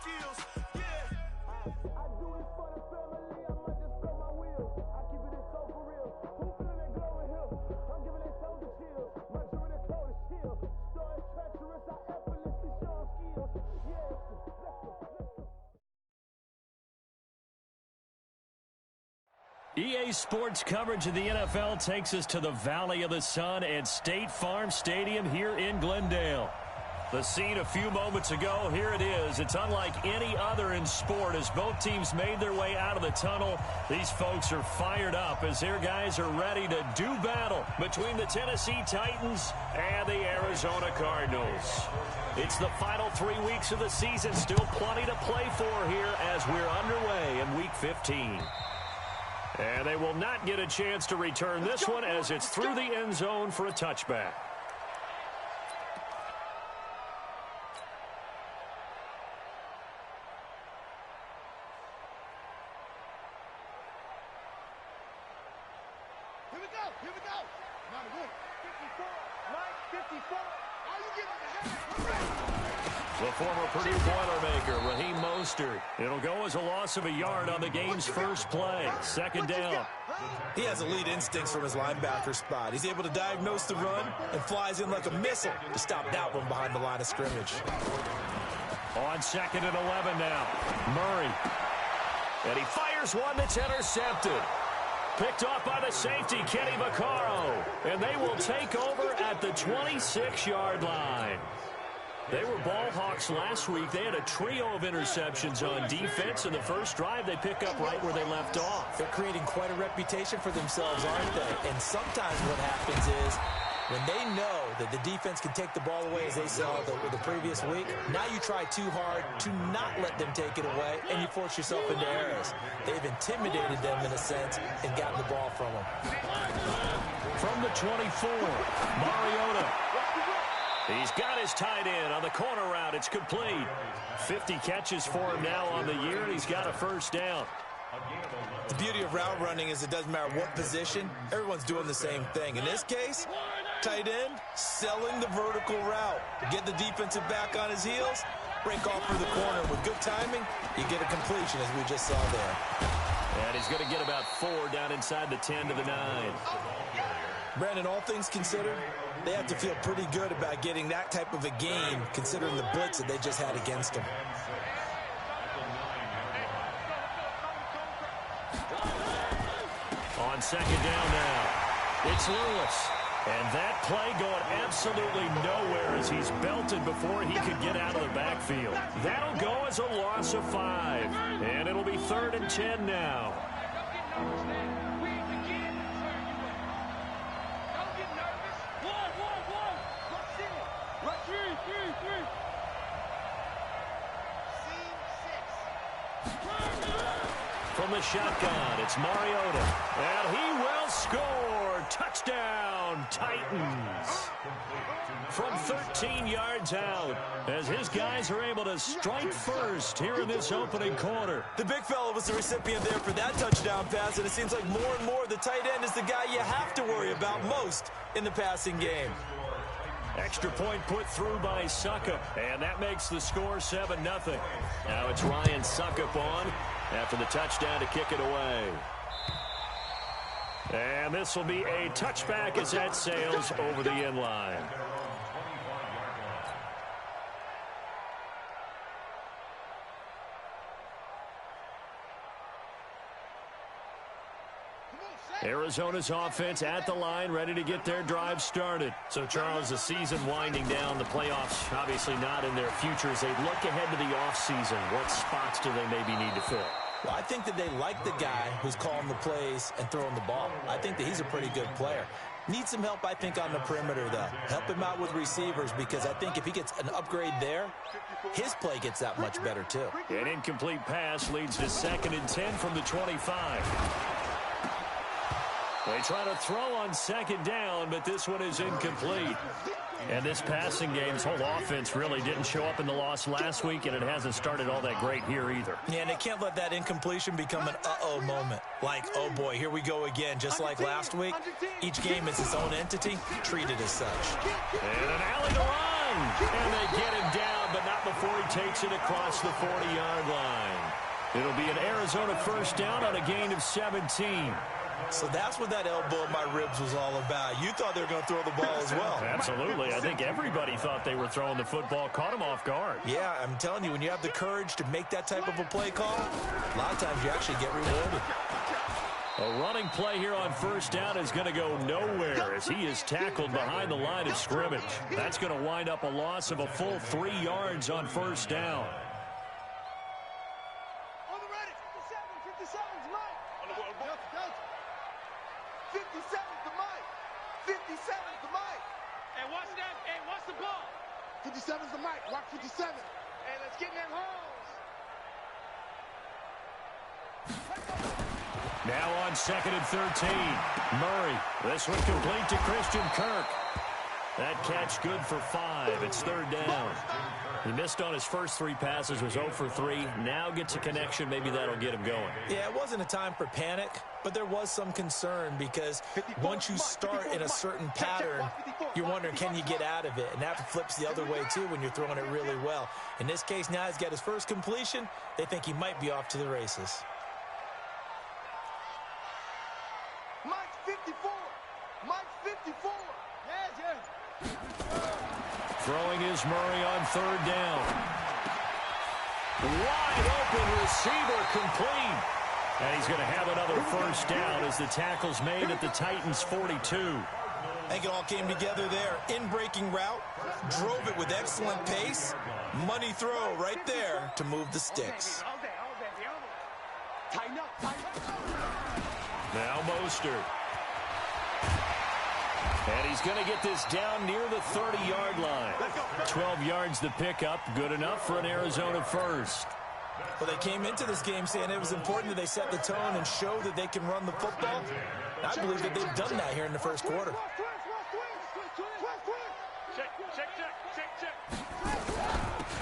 skills. Yeah. I do it for the family, I might just spell my wheels. I keep it so for real. Who feeling that glowing hill? I'm giving it soldier chills. My jewelry coat is chill. Story treacherous, I effortlessly show skills. Yeah, let's go. EA Sports coverage of the NFL takes us to the Valley of the Sun at State Farm Stadium here in Glendale. The scene a few moments ago, here it is. It's unlike any other in sport as both teams made their way out of the tunnel. These folks are fired up as their guys are ready to do battle between the Tennessee Titans and the Arizona Cardinals. It's the final 3 weeks of the season, still plenty to play for here as we're underway in Week 15. And they will not get a chance to return this one as it's through the end zone for a touchback. Here we go. Here we go. Not good. 54. Mike, 54. Are you getting the head? The former Purdue Boilermaker, Raheem Mostert. It'll go as a loss of a yard on the game's first play. Second down. He has elite instincts from his linebacker spot. He's able to diagnose the run and flies in like a missile to stop that one behind the line of scrimmage. On 2nd and 11 now. Murray. And he fires one that's intercepted. Picked off by the safety, Kenny Vaccaro. And they will take over at the 26-yard line. They were ball hawks last week. They had a trio of interceptions on defense. In the first drive, they pick up right where they left off. They're creating quite a reputation for themselves, aren't they? And sometimes what happens is when they know that the defense can take the ball away, as they saw the previous week, now you try too hard to not let them take it away, and you force yourself into errors. They've intimidated them in a sense and gotten the ball from them. From the 24, Mariota. He's got his tight end on the corner route. It's complete. 50 catches for him now on the year, and he's got a first down. The beauty of route running is it doesn't matter what position. Everyone's doing the same thing. In this case, tight end, selling the vertical route. Get the defensive back on his heels, break off for the corner. With good timing, you get a completion, as we just saw there. And he's going to get about 4 down inside the 10 to the 9. Brandon, all things considered, they have to feel pretty good about getting that type of a game, considering the blitz that they just had against them. On 2nd down now, it's Lewis. And that play going absolutely nowhere as he's belted before he could get out of the backfield. That'll go as a loss of 5. And it'll be 3rd and 10 now. From the shotgun, it's Mariota. And he will score. Touchdown, Titans. From 13 yards out, as his guys are able to strike first here in this opening quarter. The big fella was the recipient there for that touchdown pass, and it seems like more and more the tight end is the guy you have to worry about most in the passing game. Extra point put through by Suckup, and that makes the score 7-0. Now it's Ryan Suckup on after the touchdown to kick it away. And this will be a touchback as that sails over the end line. Arizona's offense at the line, ready to get their drive started. So, Charles, the season winding down, the playoffs obviously not in their future. As they look ahead to the offseason, what spots do they maybe need to fill? Well, I think that they like the guy who's calling the plays and throwing the ball. I think that he's a pretty good player. Needs some help, I think, on the perimeter, though. Help him out with receivers, because I think if he gets an upgrade there, his play gets that much better, too. An incomplete pass leads to 2nd and 10 from the 25. They try to throw on 2nd down, but this one is incomplete. And this passing game's whole offense really didn't show up in the loss last week, and it hasn't started all that great here either. Yeah, and they can't let that incompletion become an uh-oh moment. Like, oh boy, here we go again. Just like last week, each game is its own entity, treated as such. And an alley to run. And they get him down, but not before he takes it across the 40-yard line. It'll be an Arizona first down on a gain of 17. So that's what that elbow in my ribs was all about. You thought they were going to throw the ball as well. Absolutely. I think everybody thought they were throwing the football. Caught him off guard. Yeah, I'm telling you, when you have the courage to make that type of a play call, a lot of times you actually get rewarded. A running play here on first down is going to go nowhere as he is tackled behind the line of scrimmage. That's going to wind up a loss of a full 3 yards on first down. On the ready. 57's Mike. 57's the Mike. 57's the Mike. Hey, watch that. Hey, watch the ball. 57's the Mike. Watch 57. Hey, let's get in that holes. Now on 2nd and 13. Murray. This one complete to Christian Kirk. That catch good for 5. It's 3rd down. He missed on his first 3 passes, was 0 for 3. Now gets a connection. Maybe that'll get him going. Yeah, it wasn't a time for panic, but there was some concern because once you start in a certain pattern, you're wondering, can you get out of it? And that flips the other way, too, when you're throwing it really well. In this case, now he's got his first completion. They think he might be off to the races. Mike 54. Mike 54. Yeah. Throwing is Murray on 3rd down. Wide open receiver complete. And he's going to have another first down as the tackle's made at the Titans' 42. I think it all came together there. In-breaking route, drove it with excellent pace. Money throw right there to move the sticks. All day. Tighten up. Now Mostert. And he's going to get this down near the 30-yard line. 12 yards the pickup. Good enough for an Arizona first. Well, they came into this game saying it was important that they set the tone and show that they can run the football. I believe that they've done that here in the first quarter.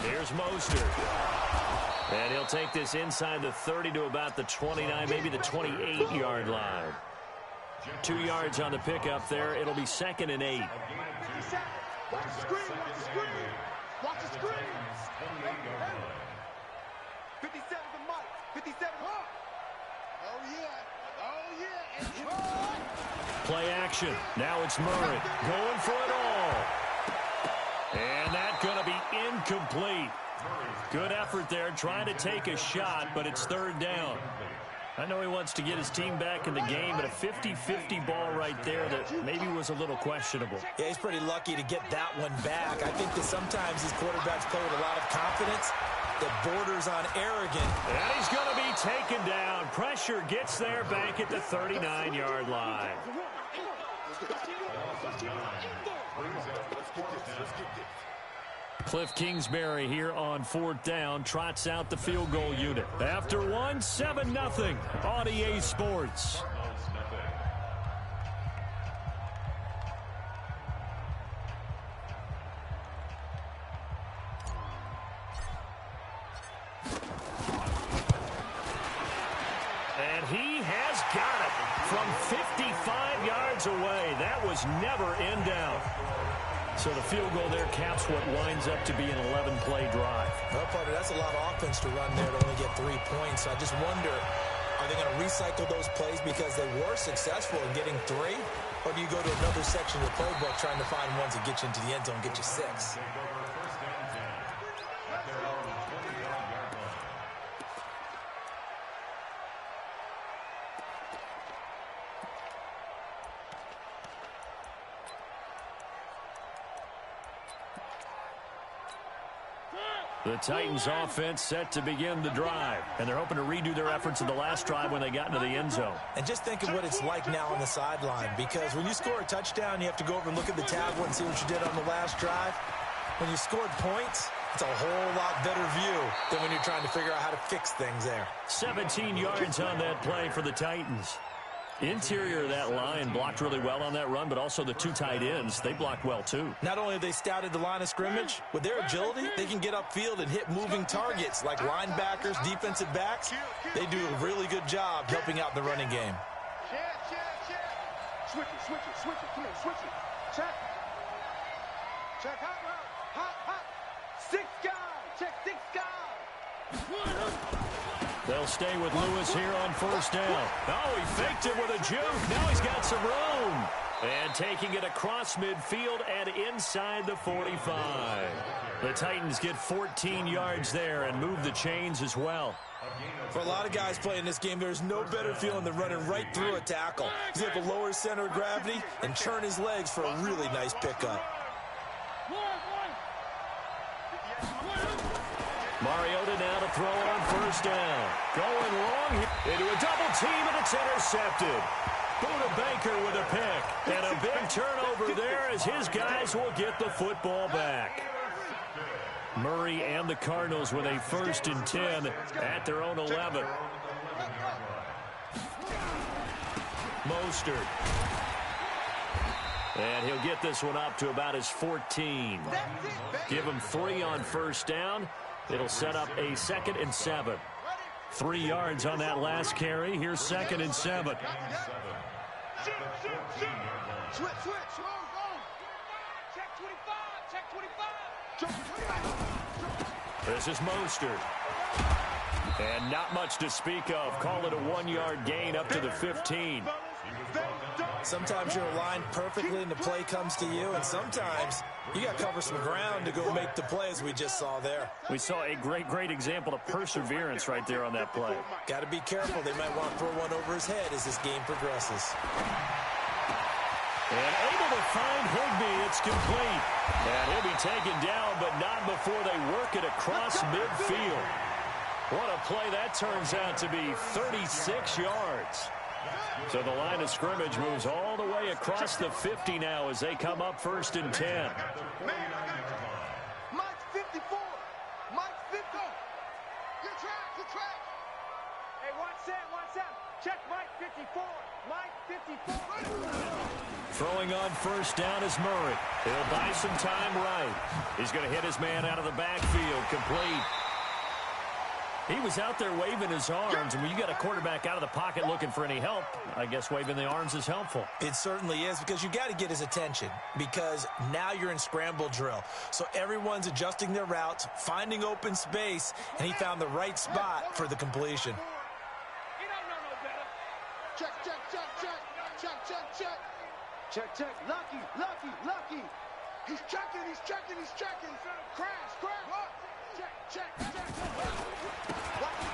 Here's Mostert. And he'll take this inside the 30 to about the 29, maybe the 28-yard line. 2 yards on the pickup there. It'll be 2nd and 8. Watch the screen. Watch the screen. 57's the Mike. 57. Oh, yeah. Play action. Now it's Murray going for it all. And that's going to be incomplete. Good effort there, trying to take a shot, but it's 3rd down. I know he wants to get his team back in the game, but a 50-50 ball right there that maybe was a little questionable. Yeah, he's pretty lucky to get that one back. I think that sometimes these quarterbacks play with a lot of confidence that borders on arrogant. And he's going to be taken down. Pressure gets there back at the 39-yard line. Cliff Kingsbury here on 4th down, trots out the field goal unit. After one, 7-0 on EA Sports. And he has got it from 55 yards away. That was never in doubt. So the field goal there caps what winds up to be an 11-play drive. Well, partner, that's a lot of offense to run there to only get 3 points. I just wonder, are they going to recycle those plays because they were successful in getting 3? Or do you go to another section of the playbook trying to find ones that get you into the end zone, get you 6? The Titans offense set to begin the drive, and they're hoping to redo their efforts in the last drive when they got into the end zone. And just think of what it's like now on the sideline, because when you score a touchdown, you have to go over and look at the tablet and see what you did on the last drive. When you scored points, it's a whole lot better view than when you're trying to figure out how to fix things there. 17 yards on that play for the Titans. Interior of that line blocked really well on that run, but also the 2 tight ends, they blocked well too. Not only have they scouted the line of scrimmage, with their agility, they can get upfield and hit moving targets like linebackers, defensive backs. They do a really good job helping out the running game. Switch it. Come on, switch it. Check. Hot route. Hot. 6 guys. Check 6 They'll stay with Lewis here on first down. Oh, he faked it with a juke. Now he's got some room. And taking it across midfield and inside the 45. The Titans get 14 yards there and move the chains as well. For a lot of guys playing this game, there's no better feeling than running right through a tackle. He's able to lower his center of gravity and churn his legs for a really nice pickup. Mariota now to throw on first down. Going long into a double team, and it's intercepted. Buda Baker with a pick. And a big turnover there as his guys will get the football back. Murray and the Cardinals with a 1st and 10 at their own 11. Mostert. And he'll get this one up to about his 14. Give him 3 on first down. It'll set up a 2nd and 7. 3 yards on that last carry. Here's 2nd and 7. Switch. Check 25. This is Mostert. And not much to speak of. Call it a 1-yard gain up to the 15. Sometimes you're aligned perfectly and the play comes to you, and sometimes you got to cover some ground to go make the play, as we just saw there. We saw a great example of perseverance right there on that play. Got to be careful. They might want to throw one over his head as this game progresses. And able to find Higbee. It's complete. And he'll be taken down, but not before they work it across midfield. What a play that turns out to be. 36 yards. So the line of scrimmage moves all the way across the 50 now as they come up 1st and 10. Mike 54. Mike 50. Good track. Hey, 1-7. Check Mike 54. Mike 54. Throwing on first down is Murray. He'll buy some time right. He's going to hit his man out of the backfield. Complete. He was out there waving his arms, and when you got a quarterback out of the pocket looking for any help, I guess waving the arms is helpful. It certainly is, because you got to get his attention, because now you're in scramble drill. So everyone's adjusting their routes, finding open space, and he found the right spot for the completion. He don't know no better. Check. Lucky. He's checking. Crash. Check.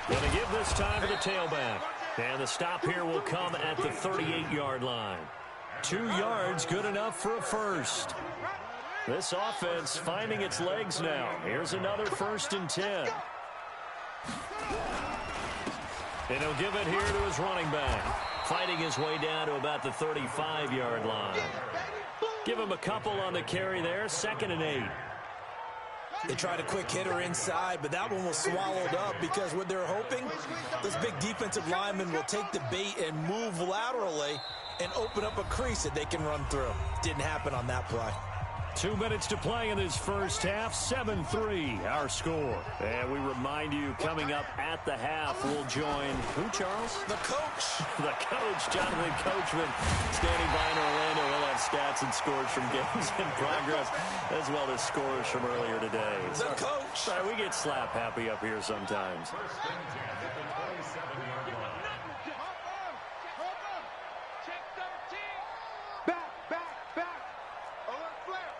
Going to give this time to the tailback. And the stop here will come at the 38-yard line. 2 yards, good enough for a first. This offense finding its legs now. Here's another 1st and 10. And he'll give it here to his running back. Fighting his way down to about the 35-yard line. Give him a couple on the carry there. 2nd and 8. They tried a quick hitter inside, but that one was swallowed up because what they're hoping, this big defensive lineman will take the bait and move laterally and open up a crease that they can run through. Didn't happen on that play. 2 minutes to play in this first half. 7-3 our score. And we remind you, coming up at the half, we'll join who, Charles? The coach. The coach, Jonathan Coachman, standing by in Orlando. We'll have stats and scores from games in progress, as well as scores from earlier today. The coach. Sorry, we get slap happy up here sometimes. Check 13. Back. Alert flare.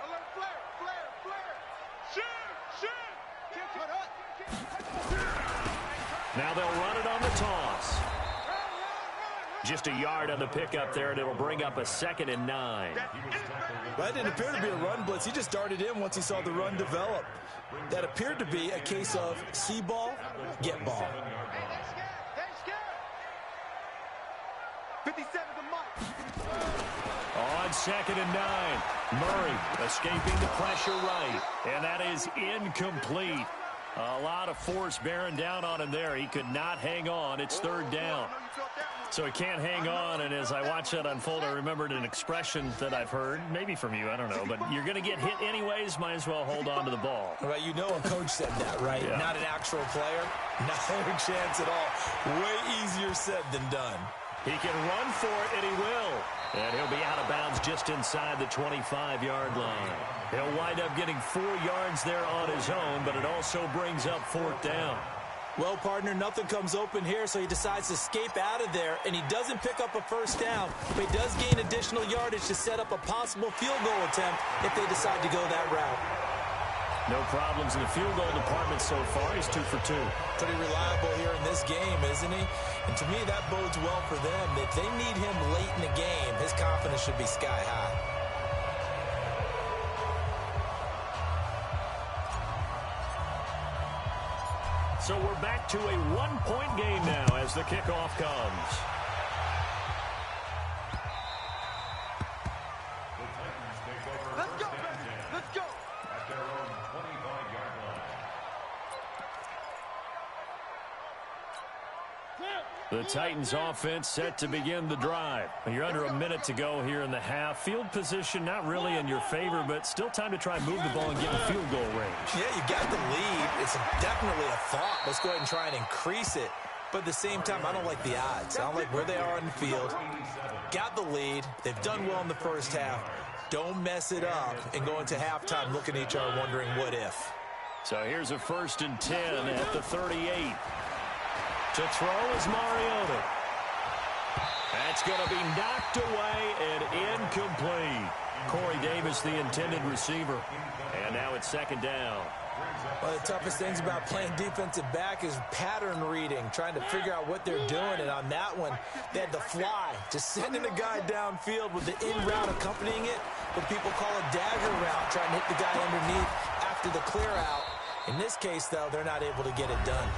Shoot. Now they'll run it on the toss. Just a yard on the pickup there, and it'll bring up a 2nd and 9. That didn't appear to be a run blitz. He just darted in once he saw the run develop. That appeared to be a case of see ball, get ball. 57 to Mike. On 2nd and 9, Murray escaping the pressure right, and that is incomplete. A lot of force bearing down on him there. He could not hang on. It's 3rd down. So he can't hang on, and as I watch that unfold, I remembered an expression that I've heard, maybe from you, I don't know, but you're going to get hit anyways, might as well hold on to the ball. Well, you know a coach said that, right? Yeah. Not an actual player. No chance at all. Way easier said than done. He can run for it, and he will. And he'll be out of bounds just inside the 25-yard line. He'll wind up getting 4 yards there on his own, but it also brings up 4th down. Well, partner, nothing comes open here, so he decides to escape out of there, and he doesn't pick up a first down, but he does gain additional yardage to set up a possible field goal attempt if they decide to go that route. No problems in the field goal department so far. He's 2 for 2. Pretty reliable here in this game, isn't he? And to me, that bodes well for them. If they need him late in the game, his confidence should be sky high. So we're back to a one-point game now as the kickoff comes. Let's go, baby. Let's go. At their own 25-yard line. The Titans offense set to begin the drive. You're under a minute to go here in the half. Field position not really in your favor, but still time to try and move the ball and get in field goal range. Yeah, you got the lead. It's definitely a thought. Let's go ahead and try and increase it. But at the same time, I don't like the odds. I don't like where they are on the field. Got the lead. They've done well in the first half. Don't mess it up and go into halftime looking at each other wondering what if. So here's a 1st and 10 at the 38. To throw is Mariota. That's going to be knocked away and incomplete. Corey Davis, the intended receiver. And now it's 2nd down. One of the toughest things about playing defensive back is pattern reading, trying to figure out what they're doing. And on that one, they had the fly, just sending a guy downfield with the in route accompanying it, what people call a dagger route, trying to hit the guy underneath after the clear out. In this case, though, they're not able to get it done.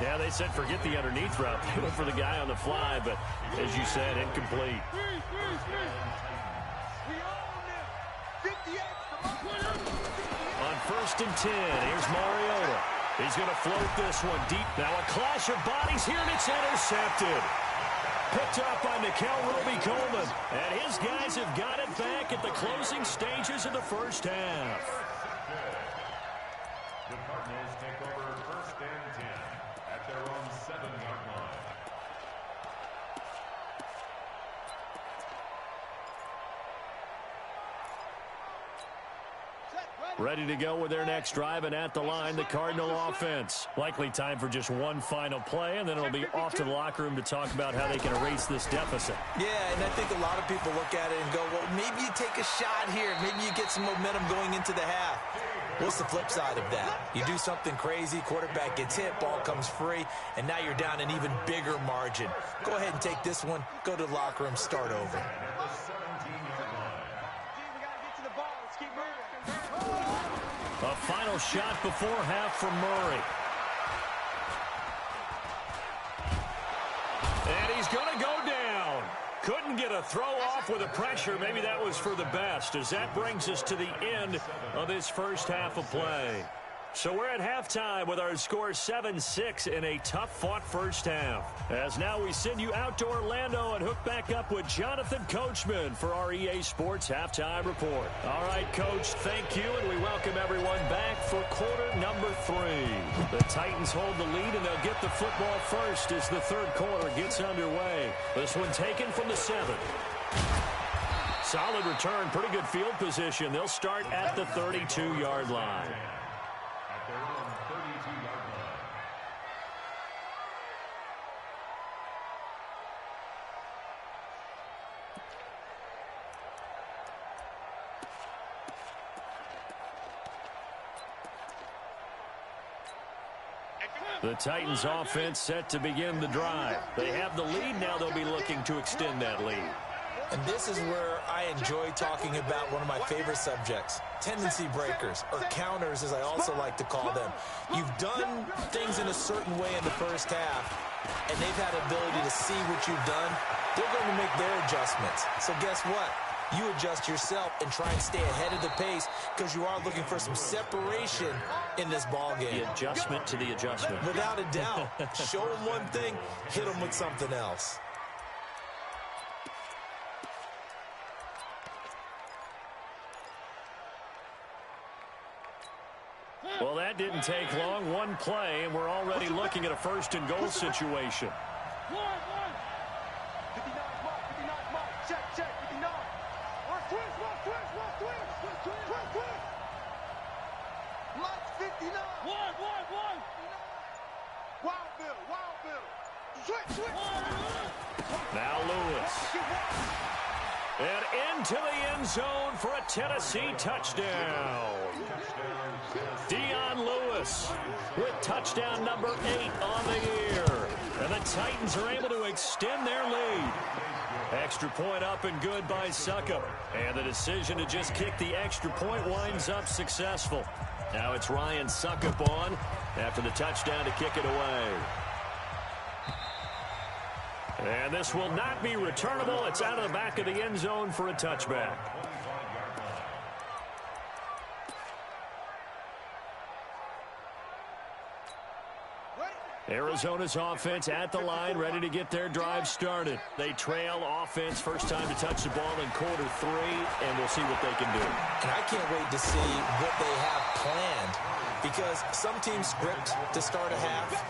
Yeah, they said forget the underneath route. They went for the guy on the fly, but as you said, incomplete. On 1st and 10, here's Mariota. He's going to float this one deep. Now a clash of bodies here, and it's intercepted. Picked up by Nickel Roby-Coleman. And his guys have got it back at the closing stages of the first half. The Cardinals take over 1st and 10 at their own 7-yard line. Ready to go with their next drive, and at the line, the Cardinal offense. Likely time for just one final play, and then it'll be off to the locker room to talk about how they can erase this deficit. Yeah, and I think a lot of people look at it and go, well, maybe you take a shot here. Maybe you get some momentum going into the half. What's the flip side of that? You do something crazy, quarterback gets hit, ball comes free, and now you're down an even bigger margin. Go ahead and take this one, go to the locker room, start over. A final shot before half from Murray. And he's going to go down. Couldn't get a throw off with the pressure. Maybe that was for the best, as that brings us to the end of this first half of play. So we're at halftime with our score 7-6 in a tough-fought first half. As now we send you out to Orlando and hook back up with Jonathan Coachman for our EA Sports Halftime Report. All right, Coach, thank you, and we welcome everyone back for quarter number 3. The Titans hold the lead, and they'll get the football first as the third quarter gets underway. This one taken from the 7. Solid return, pretty good field position. They'll start at the 32-yard line. Their own 32-yard line. The Titans offense set to begin the drive. They have the lead. Now they'll be looking to extend that lead. And this is where I enjoy talking about one of my favorite subjects, tendency breakers, or counters as I also like to call them. You've done things in a certain way in the first half, and they've had the ability to see what you've done. They're going to make their adjustments. So guess what? You adjust yourself and try and stay ahead of the pace because you are looking for some separation in this ball game. The adjustment to the adjustment. Without a doubt. Show them one thing, hit them with something else. Well, that didn't take long. One play, and we're already looking at a first-and-goal situation. 59 mark, 59 mark. Check, 59. Twist. Mike 59. One. Wow, Now Lewis. And into the end zone for a Tennessee touchdown. Dion Lewis with touchdown number 8 on the year. And the Titans are able to extend their lead. Extra point up and good by Succop. And the decision to just kick the extra point winds up successful. Now it's Ryan Succop on after the touchdown to kick it away. And this will not be returnable. It's out of the back of the end zone for a touchback. Arizona's offense at the line, ready to get their drive started. They trail offense, first time to touch the ball in quarter 3, and we'll see what they can do. And I can't wait to see what they have planned, because some teams script to start a half.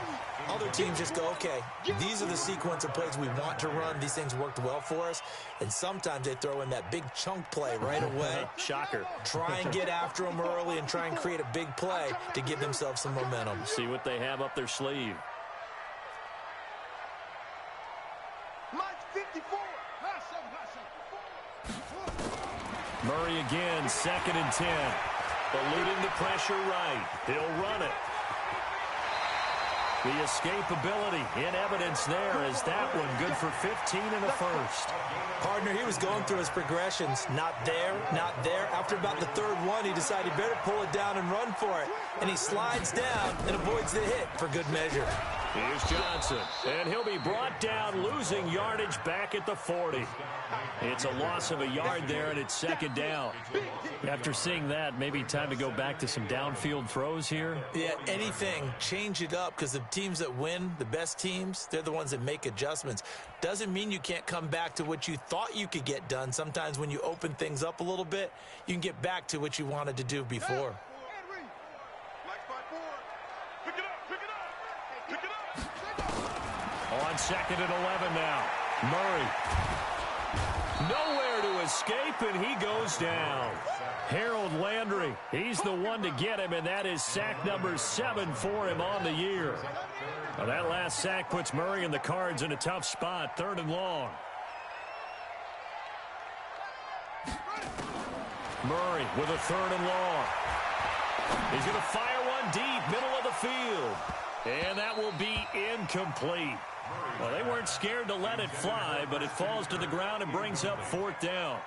Other teams just go, okay, these are the sequence of plays we want to run. These things worked well for us. And sometimes they throw in that big chunk play right away. Shocker. Try and get after them early and try and create a big play to give themselves some momentum. See what they have up their sleeve. Murray again, 2nd and 10. Eluding the pressure right. He'll run it. The escapability in evidence there is that one good for 15 and a first. Partner, he was going through his progressions. Not there, not there. After about the 3rd one, he decided he better pull it down and run for it. And he slides down and avoids the hit for good measure. Here's Johnson, and he'll be brought down, losing yardage back at the 40. It's a loss of a yard there, and it's 2nd down. After seeing that, maybe time to go back to some downfield throws here. Yeah, anything. Change it up, because the teams that win, the best teams, they're the ones that make adjustments. Doesn't mean you can't come back to what you thought you could get done. Sometimes when you open things up a little bit, you can get back to what you wanted to do before. On 2nd and 11 now. Murray. Nowhere to escape, and he goes down. Harold Landry, he's the one to get him, and that is sack number 7 for him on the year. Now that last sack puts Murray and the Cards in a tough spot, 3rd and long. Murray with a 3rd and long. He's going to fire one deep, middle of the field. And that will be incomplete. Well, they weren't scared to let it fly, but it falls to the ground and brings up 4th down.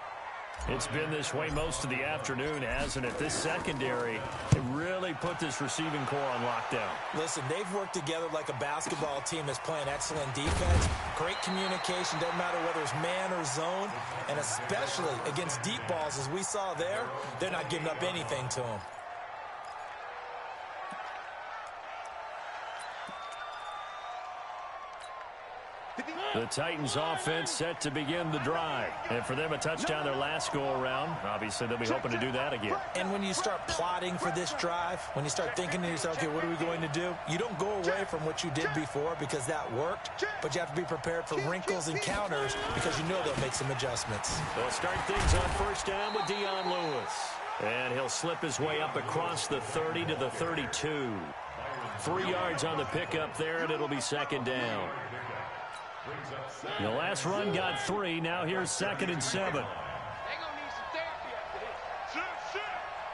It's been this way most of the afternoon, hasn't it? This secondary, it really put this receiving core on lockdown. Listen, they've worked together like a basketball team that's playing excellent defense. Great communication, doesn't matter whether it's man or zone. And especially against deep balls, as we saw there, they're not giving up anything to them. The Titans offense set to begin the drive. And for them, a touchdown their last go-around. Obviously, they'll be hoping to do that again. And when you start plotting for this drive, when you start thinking to yourself, okay, what are we going to do? You don't go away from what you did before because that worked, but you have to be prepared for wrinkles and counters because you know they'll make some adjustments. They'll start things on 1st down with Dion Lewis. And he'll slip his way up across the 30 to the 32. 3 yards on the pickup there, and it'll be 2nd down. The last run got 3. Now here's 2nd and 7. They gonna need some therapy after this. Shit.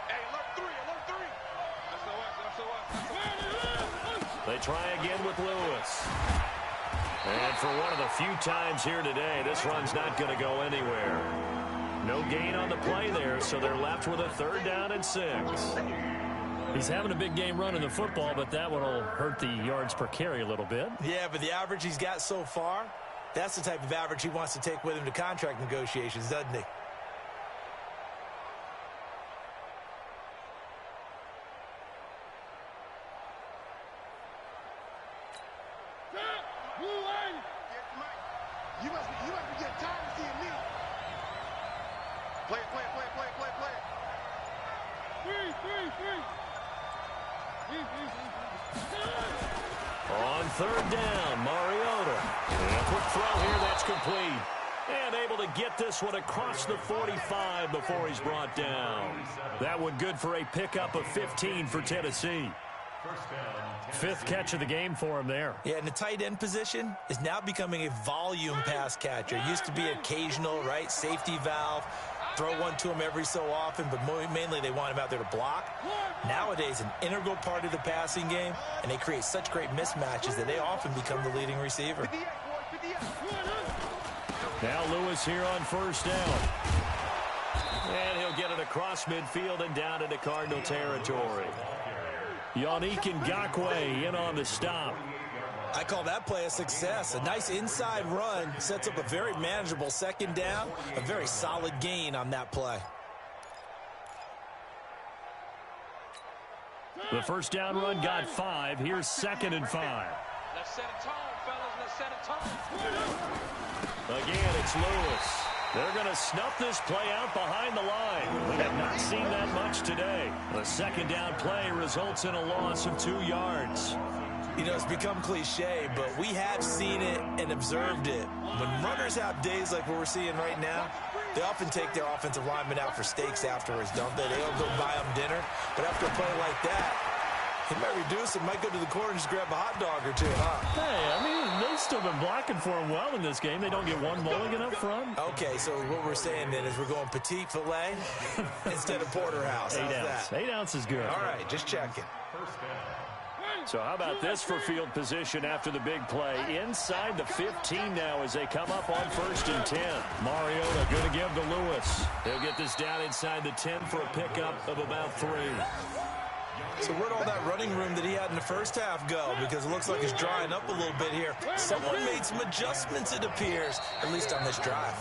Hey, alert 3. That's us. They try again with Lewis. And for one of the few times here today, this run's not going to go anywhere. No gain on the play there, so they're left with a 3rd down and 6. He's having a big game running the football, but that one will hurt the yards per carry a little bit. Yeah, but the average he's got so far, that's the type of average he wants to take with him to contract negotiations, doesn't he? You must be getting tired of seeing me. Play it. Three. On 3rd down, Mariota. And a quick throw here, that's complete. And able to get this one across the 45 before he's brought down. That one good for a pickup of 15 for Tennessee. First down. Fifth catch of the game for him there. Yeah, and the tight end position is now becoming a volume pass catcher. It used to be occasional, right? Safety valve. Throw one to him every so often, but mainly they want him out there to block. Nowadays, an integral part of the passing game, and they create such great mismatches that they often become the leading receiver. Now Lewis here on first down. And he'll get it across midfield and down into Cardinal territory. Yannick Ngakoue in on the stop. I call that play a success. A nice inside run sets up a very manageable second down. A very solid gain on that play. The first down run got 5. Here's 2nd and 5. Let's set a tone, fellas. Let's set a tone. Again, it's Lewis. They're going to snuff this play out behind the line. We have not seen that much today. The second down play results in a loss of 2 yards. You know, it's become cliche, but we have seen it and observed it. When runners have days like what we're seeing right now, they often take their offensive linemen out for steaks afterwards, don't they? They'll go buy them dinner. But after a play like that, he might reduce it, might go to the corner and just grab a hot dog or two, huh? Hey, I mean, they've still been blocking for him well in this game. They don't get one mulligan up front. Okay, so what we're saying then is we're going petite filet instead of porterhouse. 8 How's ounce. that? 8 ounce is good. All right, just checking. So how about this for field position after the big play? Inside the 15 now as they come up on 1st and 10. Mariota going to give to Lewis. They'll get this down inside the 10 for a pickup of about 3. So where'd all that running room that he had in the first half go? Because it looks like it's drying up a little bit here. Someone made some adjustments, it appears, at least on this drive.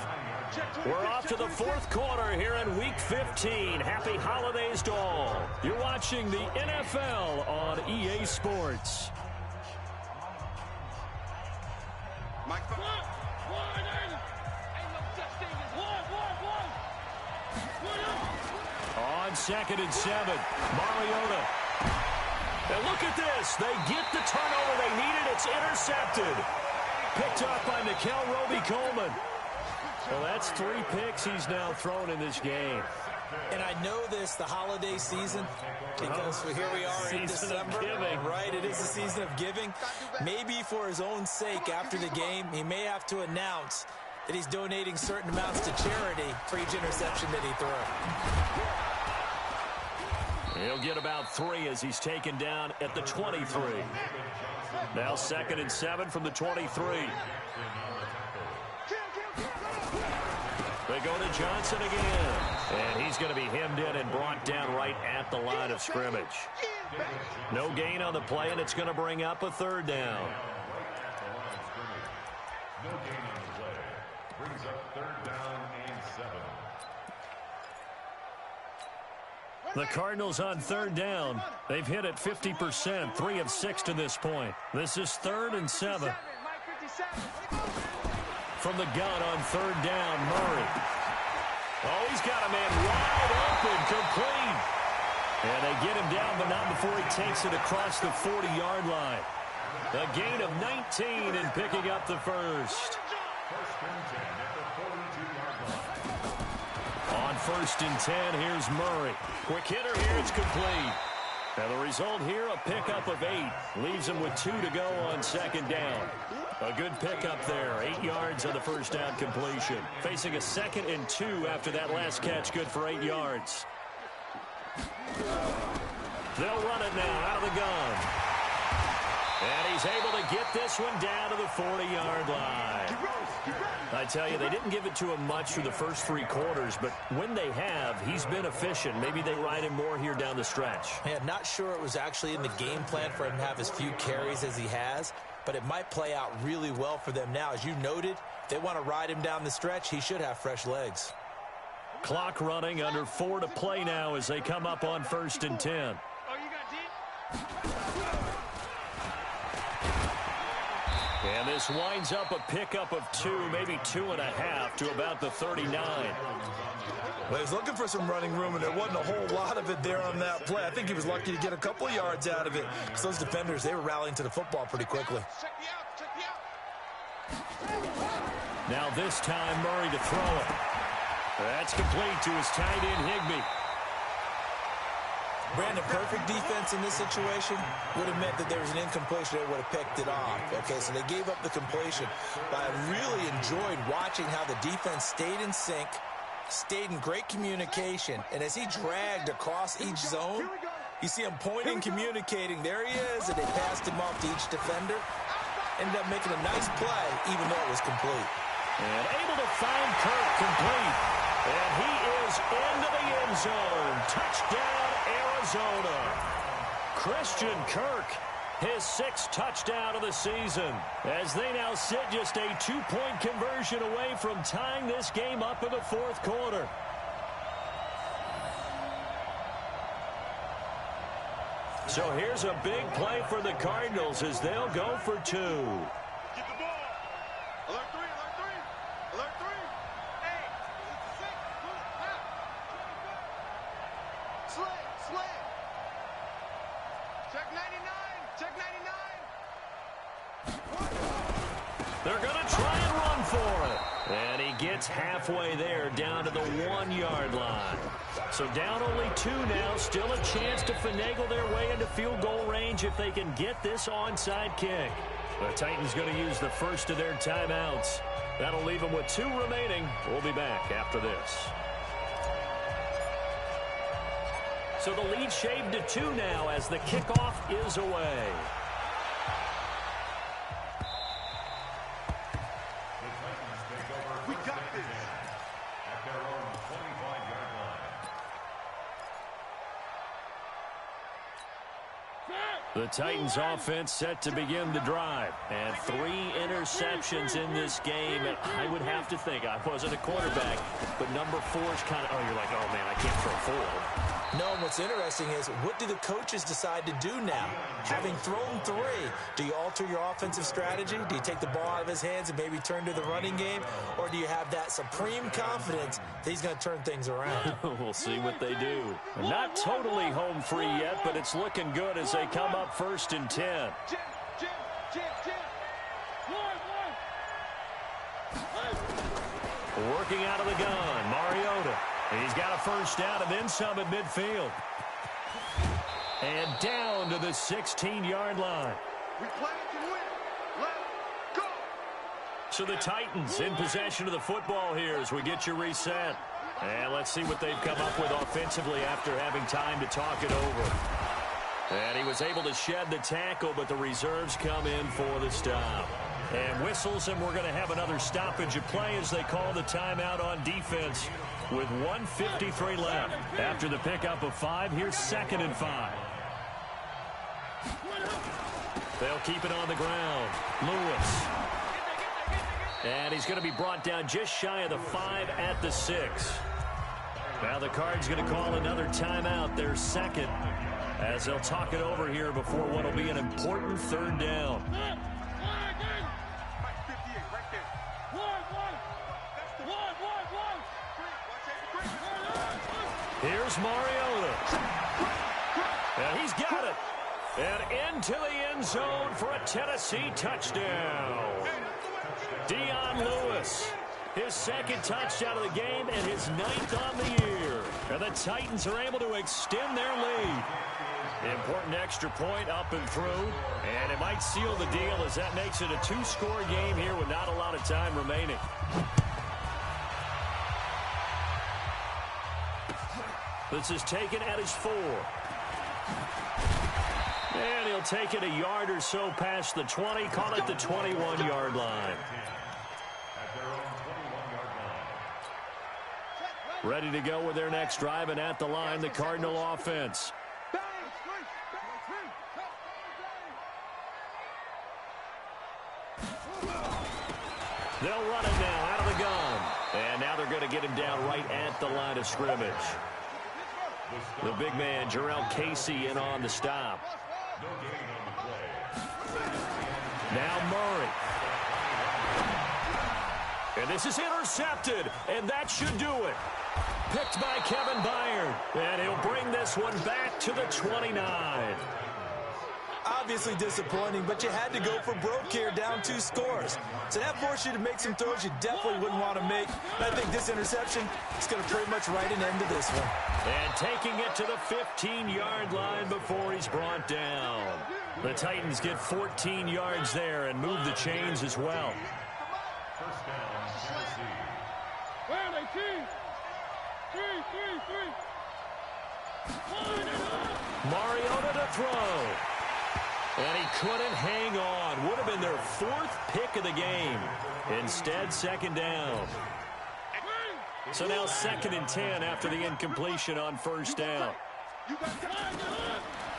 We're off to the 4th quarter here in Week 15. Happy holidays to all. You're watching the NFL on EA Sports. On 2nd and 7, Mariota. And look at this. They get the turnover they needed. It's intercepted. Picked up by Nickel Roby-Coleman. Well, that's 3 picks he's now thrown in this game. And I know this, the holiday season, because here we are in December. Right, it is the season of giving. Maybe for his own sake after the game, he may have to announce that he's donating certain amounts to charity for each interception that he threw. He'll get about 3 as he's taken down at the 23. Now 2nd and 7 from the 23. They go to Johnson again. And he's going to be hemmed in and brought down right at the line of scrimmage. No gain on the play, and it's going to bring up a 3rd down. No gain on the play. Brings up 3rd down and 7. The Cardinals on 3rd down. They've hit it 50%, 3 of 6 to this point. This is 3rd and 7. From the gun on 3rd down, Murray. Oh, he's got a man wide open, complete. And they get him down, but not before he takes it across the 40-yard line. A gain of 19 and picking up the first. On 1st and 10, here's Murray. Quick hitter here, it's complete. Now the result here, a pickup of 8. Leaves him with 2 to go on 2nd down. A good pickup there. 8 yards on the first down completion. Facing a 2nd and 2 after that last catch. Good for 8 yards. They'll run it now out of the gun. And he's able to get this one down to the 40-yard line. I tell you, they didn't give it to him much through the first 3 quarters, but when they have, he's been efficient. Maybe they ride him more here down the stretch. Yeah, not sure it was actually in the game plan for him to have as few carries as he has, but it might play out really well for them now. As you noted, if they want to ride him down the stretch, he should have fresh legs. Clock running, under 4 to play now as they come up on 1st and 10. And this winds up a pickup of 2, maybe 2.5 to about the 39. Well, he was looking for some running room, and there wasn't a whole lot of it there on that play. I think he was lucky to get a couple of yards out of it. Because those defenders, they were rallying to the football pretty quickly. Now this time, Murray to throw it. That's complete to his tight end, Higbee. Brandon, perfect defense in this situation would have meant that there was an incompletion that would have picked it off. Okay, so they gave up the completion. But I really enjoyed watching how the defense stayed in sync, stayed in great communication, and as he dragged across each zone, you see him pointing, communicating. There he is, and they passed him off to each defender. Ended up making a nice play, even though it was complete. And able to find Kirk complete. And he is into the end zone. Touchdown, Arizona. Christian Kirk, his 6th touchdown of the season, as they now sit just a 2-point conversion away from tying this game up in the 4th quarter. So here's a big play for the Cardinals as they'll go for 2. Get the ball. Alert 3, alert 3. Alert 3. 8, 6, slant. Check 99. Check 99. They're going to try and run for it. And he gets halfway there, down to the 1-yard line. So down only 2 now, still a chance to finagle their way into field goal range if they can get this onside kick. The Titans going to use the first of their timeouts. That'll leave them with 2 remaining. We'll be back after this. So the lead shaved to 2 now as the kickoff is away. We got this. At their own 25-yard line. The Titans offense set to begin the drive. And 3 interceptions in this game. And I would have to think, I wasn't a quarterback, but number 4 is kind of, oh, you're like, oh, man, I can't throw 4. No, and what's interesting is, what do the coaches decide to do now? Having thrown 3, do you alter your offensive strategy? Do you take the ball out of his hands and maybe turn to the running game? Or do you have that supreme confidence that he's going to turn things around? We'll see what they do. Not totally home free yet, but it's looking good as they come up 1st and 10. Working out of the gun, Mariota. He's got a first down and then some at midfield. And down to the 16-yard line. We play to win. Let's go. So the Titans in possession of the football here as we get you reset. And let's see what they've come up with offensively after having time to talk it over. And he was able to shed the tackle, but the reserves come in for the stop. And whistles, and we're going to have another stoppage of play as they call the timeout on defense with 1:53 left. After the pickup of 5, here's 2nd and 5. They'll keep it on the ground. Lewis. And he's going to be brought down just shy of the 5 at the 6. Now the Cards going to call another timeout, their 2nd, as they'll talk it over here before what will be an important 3rd down. Here's Mariota. And he's got it. And into the end zone for a Tennessee touchdown. Dion Lewis, his 2nd touchdown of the game and his 9th on the year. And the Titans are able to extend their lead. Important extra point up and through. And it might seal the deal as that makes it a 2-score game here with not a lot of time remaining. This is taken at his 4. And he'll take it a yard or so past the 20, call it the 21-yard line. Ready to go with their next drive, and at the line, the Cardinal offense. They'll run it now out of the gun. And now they're going to get him down right at the line of scrimmage. The big man, Jarrell Casey, in on the stop. Now Murray. And this is intercepted, and that should do it. Picked by Kevin Byard, and he'll bring this one back to the 29. Obviously disappointing, but you had to go for broke here, down 2 scores. So that forced you to make some throws you definitely wouldn't want to make. And I think this interception is going to pretty much write an end to this one. And taking it to the 15-yard line before he's brought down. The Titans get 14 yards there and move the chains as well. First down, Tennessee. Where are they, team? Three. Mariota to throw. And he couldn't hang on. Would have been their 4th pick of the game. Instead, second down. So now 2nd and 10 after the incompletion on first down.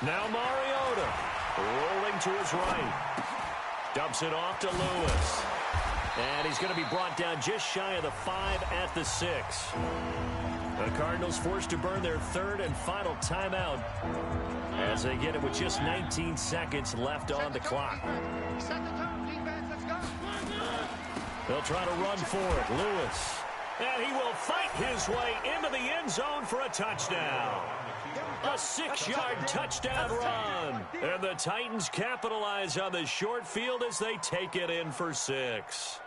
Now Mariota rolling to his right. Dumps it off to Lewis. And he's going to be brought down just shy of the 5 at the 6. The Cardinals forced to burn their 3rd and final timeout as they get it with just 19 seconds left on the clock. They'll try to run for it. Lewis. And he will fight his way into the end zone for a touchdown. A 6-yard touchdown run. And the Titans capitalize on the short field as they take it in for 6.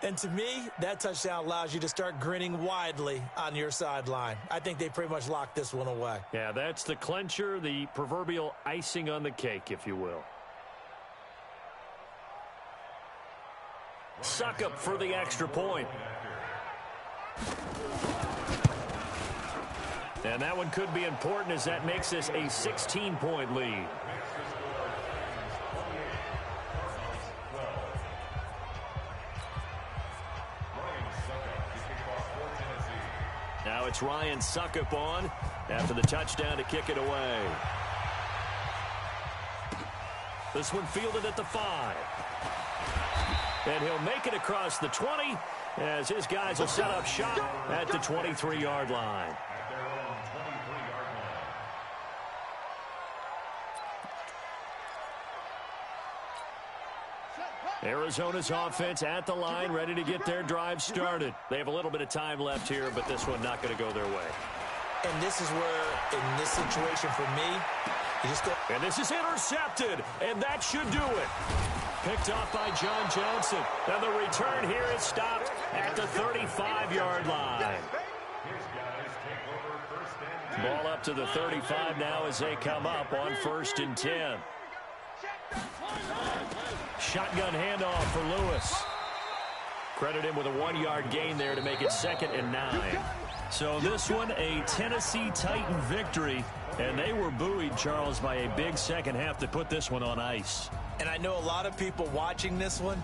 And to me, that touchdown allows you to start grinning widely on your sideline. I think they pretty much locked this one away. Yeah, that's the clincher, the proverbial icing on the cake, if you will. Suckup for the extra point. And that one could be important as that makes this a 16-point lead. Now it's Ryan Suckup on after the touchdown to kick it away. This one fielded at the 5. And he'll make it across the 20 as his guys will set up shop at the 23-yard line. At their own 23-yard line. Arizona's offense at the line, ready to get their drive started. They have a little bit of time left here, but this one not going to go their way. And this is where, in this situation for me, you just go. And this is intercepted, and that should do it. Picked off by John Johnson. And the return here is stopped at the 35-yard line. His guys take over first and 10. Ball up to the 35 now as they come up on 1st and 10. Shotgun handoff for Lewis. Credit him with a 1-yard gain there to make it 2nd and 9. So this one, a Tennessee Titan victory. And they were buoyed, Charles, by a big second half to put this one on ice. And I know a lot of people watching this one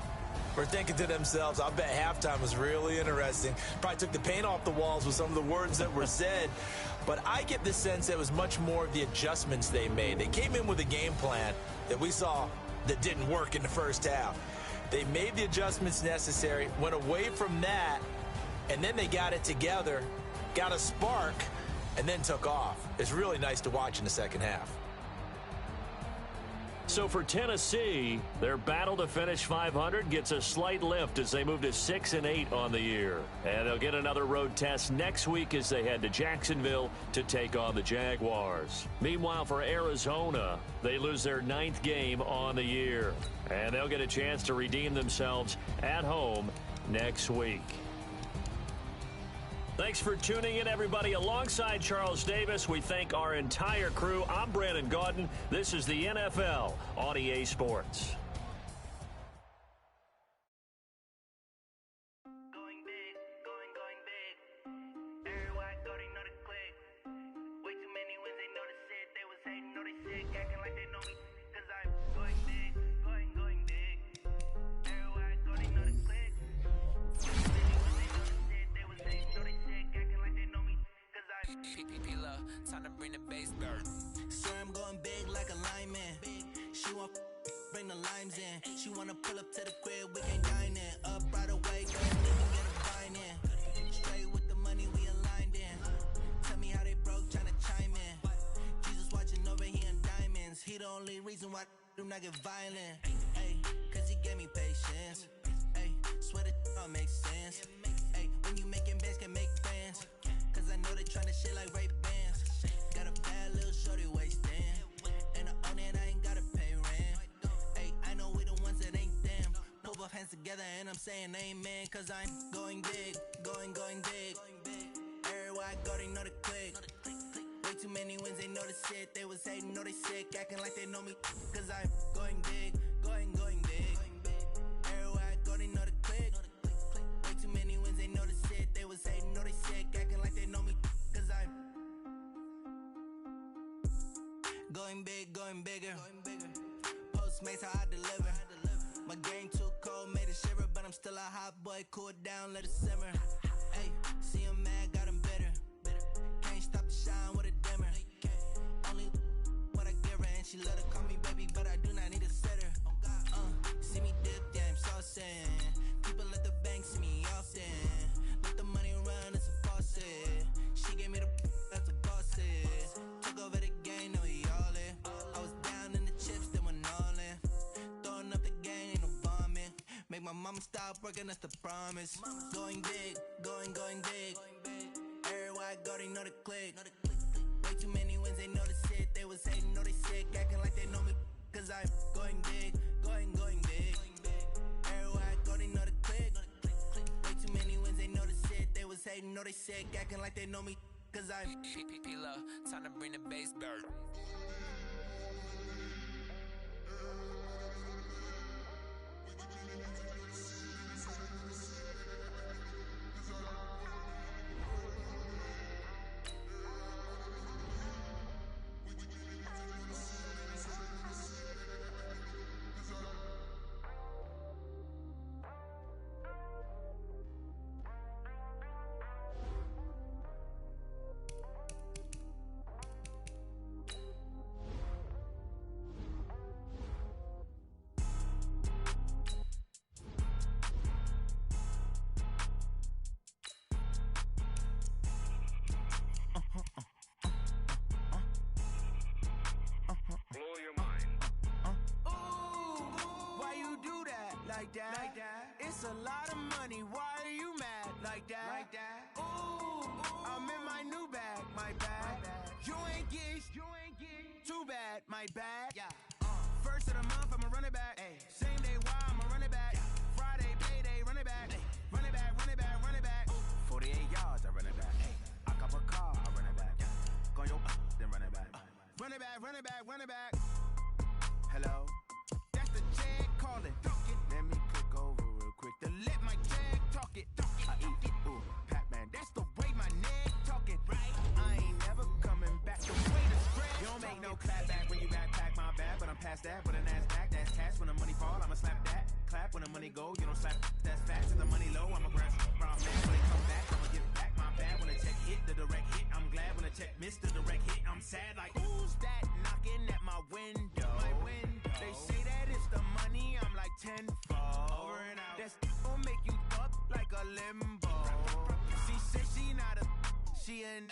were thinking to themselves, I bet halftime was really interesting. Probably took the paint off the walls with some of the words that were said. But I get the sense that it was much more of the adjustments they made. They came in with a game plan that we saw that didn't work in the first half. They made the adjustments necessary, went away from that, and then they got it together, got a spark, and then took off. It's really nice to watch in the second half. So for Tennessee, their battle to finish 500 gets a slight lift as they move to 6-8 on the year. And they'll get another road test next week as they head to Jacksonville to take on the Jaguars. Meanwhile, for Arizona, they lose their 9th game on the year. And they'll get a chance to redeem themselves at home next week. Thanks for tuning in, everybody. Alongside Charles Davis, we thank our entire crew. I'm Brandon Gaudin. This is the NFL on EA Sports. Going big, going big. Everybody already know the click. Way too many wins, they know the shit. They was hating, know they sick, acting like they know me. Cause I'm going big, going big. Everybody already know the click. Way too many wins, they know the shit. They was hating, know they sick, acting like they know me. Cause I'm P-P-P-Love, time to bring the bass burn. Swear I'm going big like a lineman. She want bring the limes in. She wanna pull up to the crib, we can dine in. Up right away, go and leave and get a vine in. Straight with the money, we aligned in. Tell me how they broke, tryna chime in. Jesus watching over here in diamonds. He the only reason why do not get violent. Ay, cause he gave me patience. Ay, swear that don't make sense. Ay, when you making bands, can make friends. Cause I know they tryna shit like Ray Bans. Got a bad little shorty wasting. And I own it, I ain't gotta pay rent. Ay, I know we the ones that ain't them. Put both hands together and I'm saying amen. Cause I'm going big, going big. Everywhere Everywhere I go, they know the click. Way too many wins, they know the shit. They was hating, know they sick, acting like they know me. Cause I'm going big, going big. Everywhere I go, they know the click. Way too many wins, they know the shit. They was hating, know they sick, acting like they know me. Cause I'm going big, going bigger. Postmates, how I deliver. My game too cold, made it shiver, but I'm still a hot boy. Cool it down, let it simmer. Hey, see him mad, got him bitter. Can't stop the shine with a dimmer. Only what I give her, and she love to call me baby, but I do not need a sitter. See me dip, yeah, I'm saucing. People at the bank see me often. Let the money run, it's a faucet. She gave me the that's a boss it. Took over the game, now we all in. I was down in the chips, then went all in. Throwing up the game, ain't no bombing. Make my mama stop working, that's the promise. Going big, going big. Everywhere I go, they know the click. Way too many wins, they know the shit. They was hating, know they sick, acting like they know me. Cause I'm going big, going big. Everywhere I go, they know the click. Way too many wins, they know the shit. They was hating, know they sick, acting like they know me. Cause I'm P-Love, time to bring the bass bird. Like that. It's a lot of money. Why are you mad like that? Ooh, I'm in my new bag, my bag. You ain't get too bad, my bag. Yeah. First of the month, I'ma run it back. Ay. Same day, why I'ma run it back. Friday, payday, run it back. Ay. Run it back, run it back, run it back. 48 yards, I run it back. Ay. I cop a car, I run it back. Go your then run it back. Run it back, run it back, run it back. Hello, that's the jag calling. Let me click over real quick to let my jag talk it. I eat it, ooh, Pac-Man, that's the way my neck talking. Right, I ain't never coming back. The way the spread. You don't make no clap back when you backpack my bag, but I'm past that. With an ass back, that's cash. When the money fall, I'ma slap that. Clap when the money go, you don't slap. That's fast. Till the money low, I'ma grab raw man. When they come back, I'ma give back my bag. When the check hit, the direct hit. I'm glad when the check missed the direct hit. I'm sad like who's that knocking at my window? They say that it's the money, I'm like tenfold. Over and out. That's gon' make you up like a limbo. She said she not a, she an.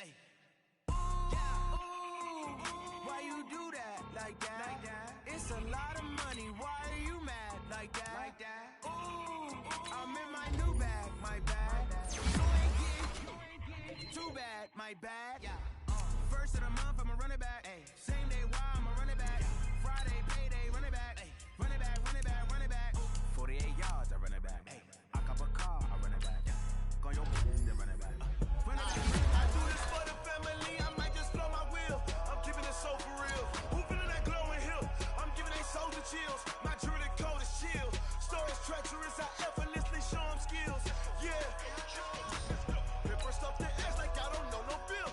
Why you do that like that? It's a lot of money. Why are you mad like that? Ooh, I'm in my new bag, my bag. You ain't get too bad, my bag. First of the month, I'ma run it back. Same day, why I'ma run it back. Friday, payday, run it back. Run it back, run it back, run it back. 48 yards, I run it back. I cop a car, I run it back. Go your then run it back. Run it back. I do this for the family, I might just blow my wheel. I'm keeping it so for real. Who feeling that glowing hill? I'm giving they soldier chills. My jewelry cold is chill. Stories treacherous, I effortlessly show them skills. Yeah. Ripper stuff the ass like I don't know no feel.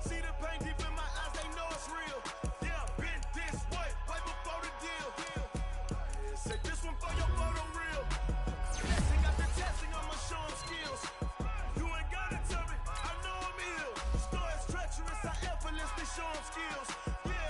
See the pain deep in my eyes, they know it's real. Yeah, been this way, way before the deal. Say this one for your photo reel. Blessing after testing, I'ma show them skills. You ain't gotta tell me, I know I'm ill. Stories treacherous, I effortlessly show them skills. Yeah,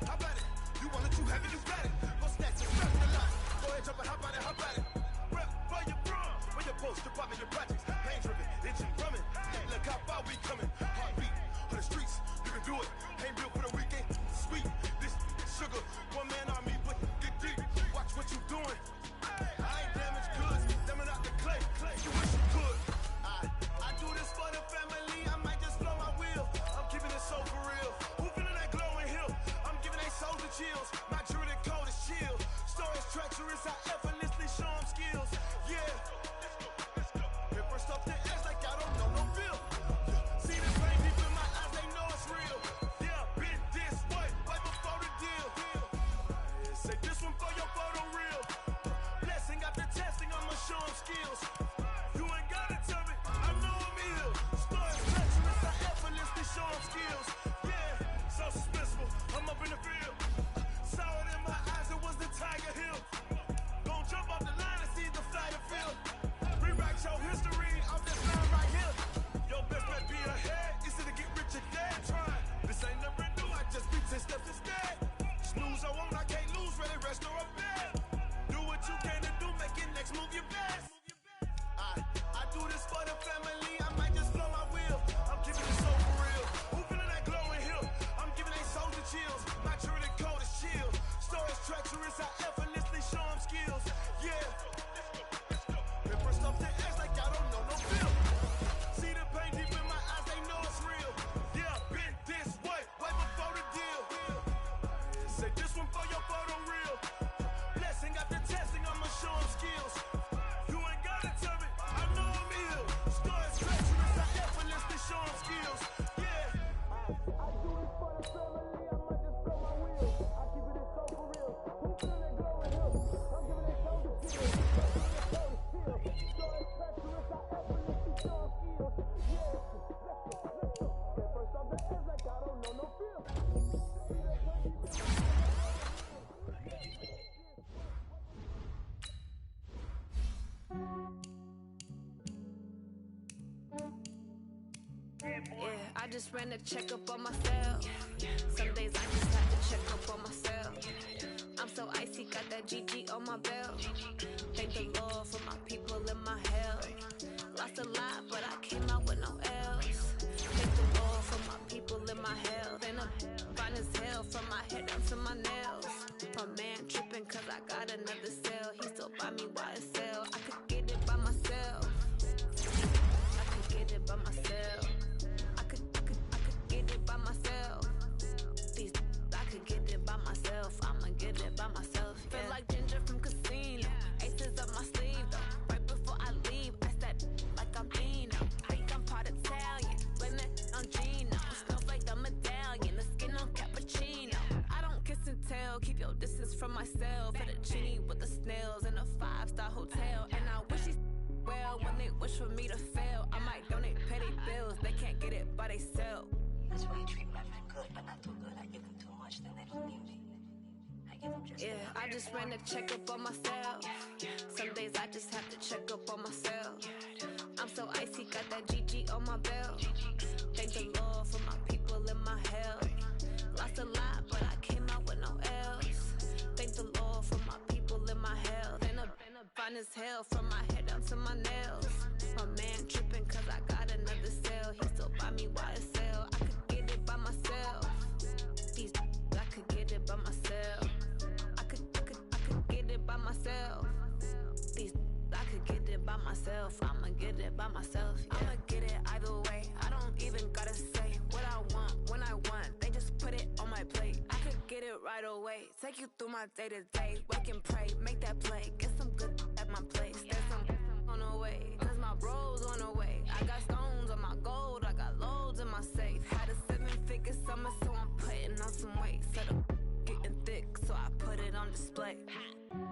how about it? You want it, you have it, you got it. Go snatch it, strap it a lot. Go ahead, jump it, how about it? Rep for your brum, for your post, your pop, and your projects. Pain driven, engine drumming. Look how far we coming. Heartbeat on the streets, you can do it. Ain't built for the weekend. Sweet, this sugar, one man army, but get deep. Watch what you doing. I ain't damaged goods, them out the clay. You wish you could. I do this for the family, I might just blow my wheel. I'm keeping it so for real. Who feeling that glowing hill? I'm giving they soldier chills. My jewelry cold is chill. Stories treacherous, I effortlessly show them skills. Yeah. Ripper stuff the ass like I don't know no feel. See the just ran a checkup on myself. Some days I just have to check up on myself. I'm so icy, got that GG on my belt. Thank the Lord for my people in my hell. Lost a lot, but I came out with no L's. Thank the Lord for my people in my hell. Then I'm fine as hell from my head down to my nails. My man tripping cause I got another cell. He still buy me YSL. I could get it by myself. I could get it by myself. I could get it by myself. I could get it by myself. I'ma get it by myself. Yeah. Feel like Ginger from Casino. Aces up my sleeve though. Right before I leave, I step like I'm Dino. Think I'm part Italian. Blame it on Gino. Smells like the medallion. The skin on cappuccino. I don't kiss and tell. Keep your distance from myself. For the genie with the snails in a 5-star hotel. And I wish he's well when they wish for me to fail. I might donate petty bills. They can't get it by they sell. That's why you treat my friend good, but not too good. I give them too much, then they don't need me. I give them just enough. I just ran a checkup on myself. Some days I just have to check up on myself. I'm so icy, got that GG on my belt. Thank the Lord for my people in my hell. Lost a lot, but I came out with no L's. Thank the Lord for my people in my hell. Then I'm fine as hell from my head down to my nails. My man tripping cause I got another cell. He still buy me YSL. I could get it by myself. I could get it by myself. I could get it by myself. I could get it by myself. I'ma get it by myself. Yeah. I'ma get it either way. I don't even gotta say what I want when I want. They just put it on my plate. I could get it right away. Take you through my day to day. Wake and pray, make that play. Get some good at my place. There's some on the way. Cause my bro's on the way. I got stones on my gold. I got loads in my safe. Had a 7-figure summer, so I'm putting on some weight. Set up getting thick, so I put it on display.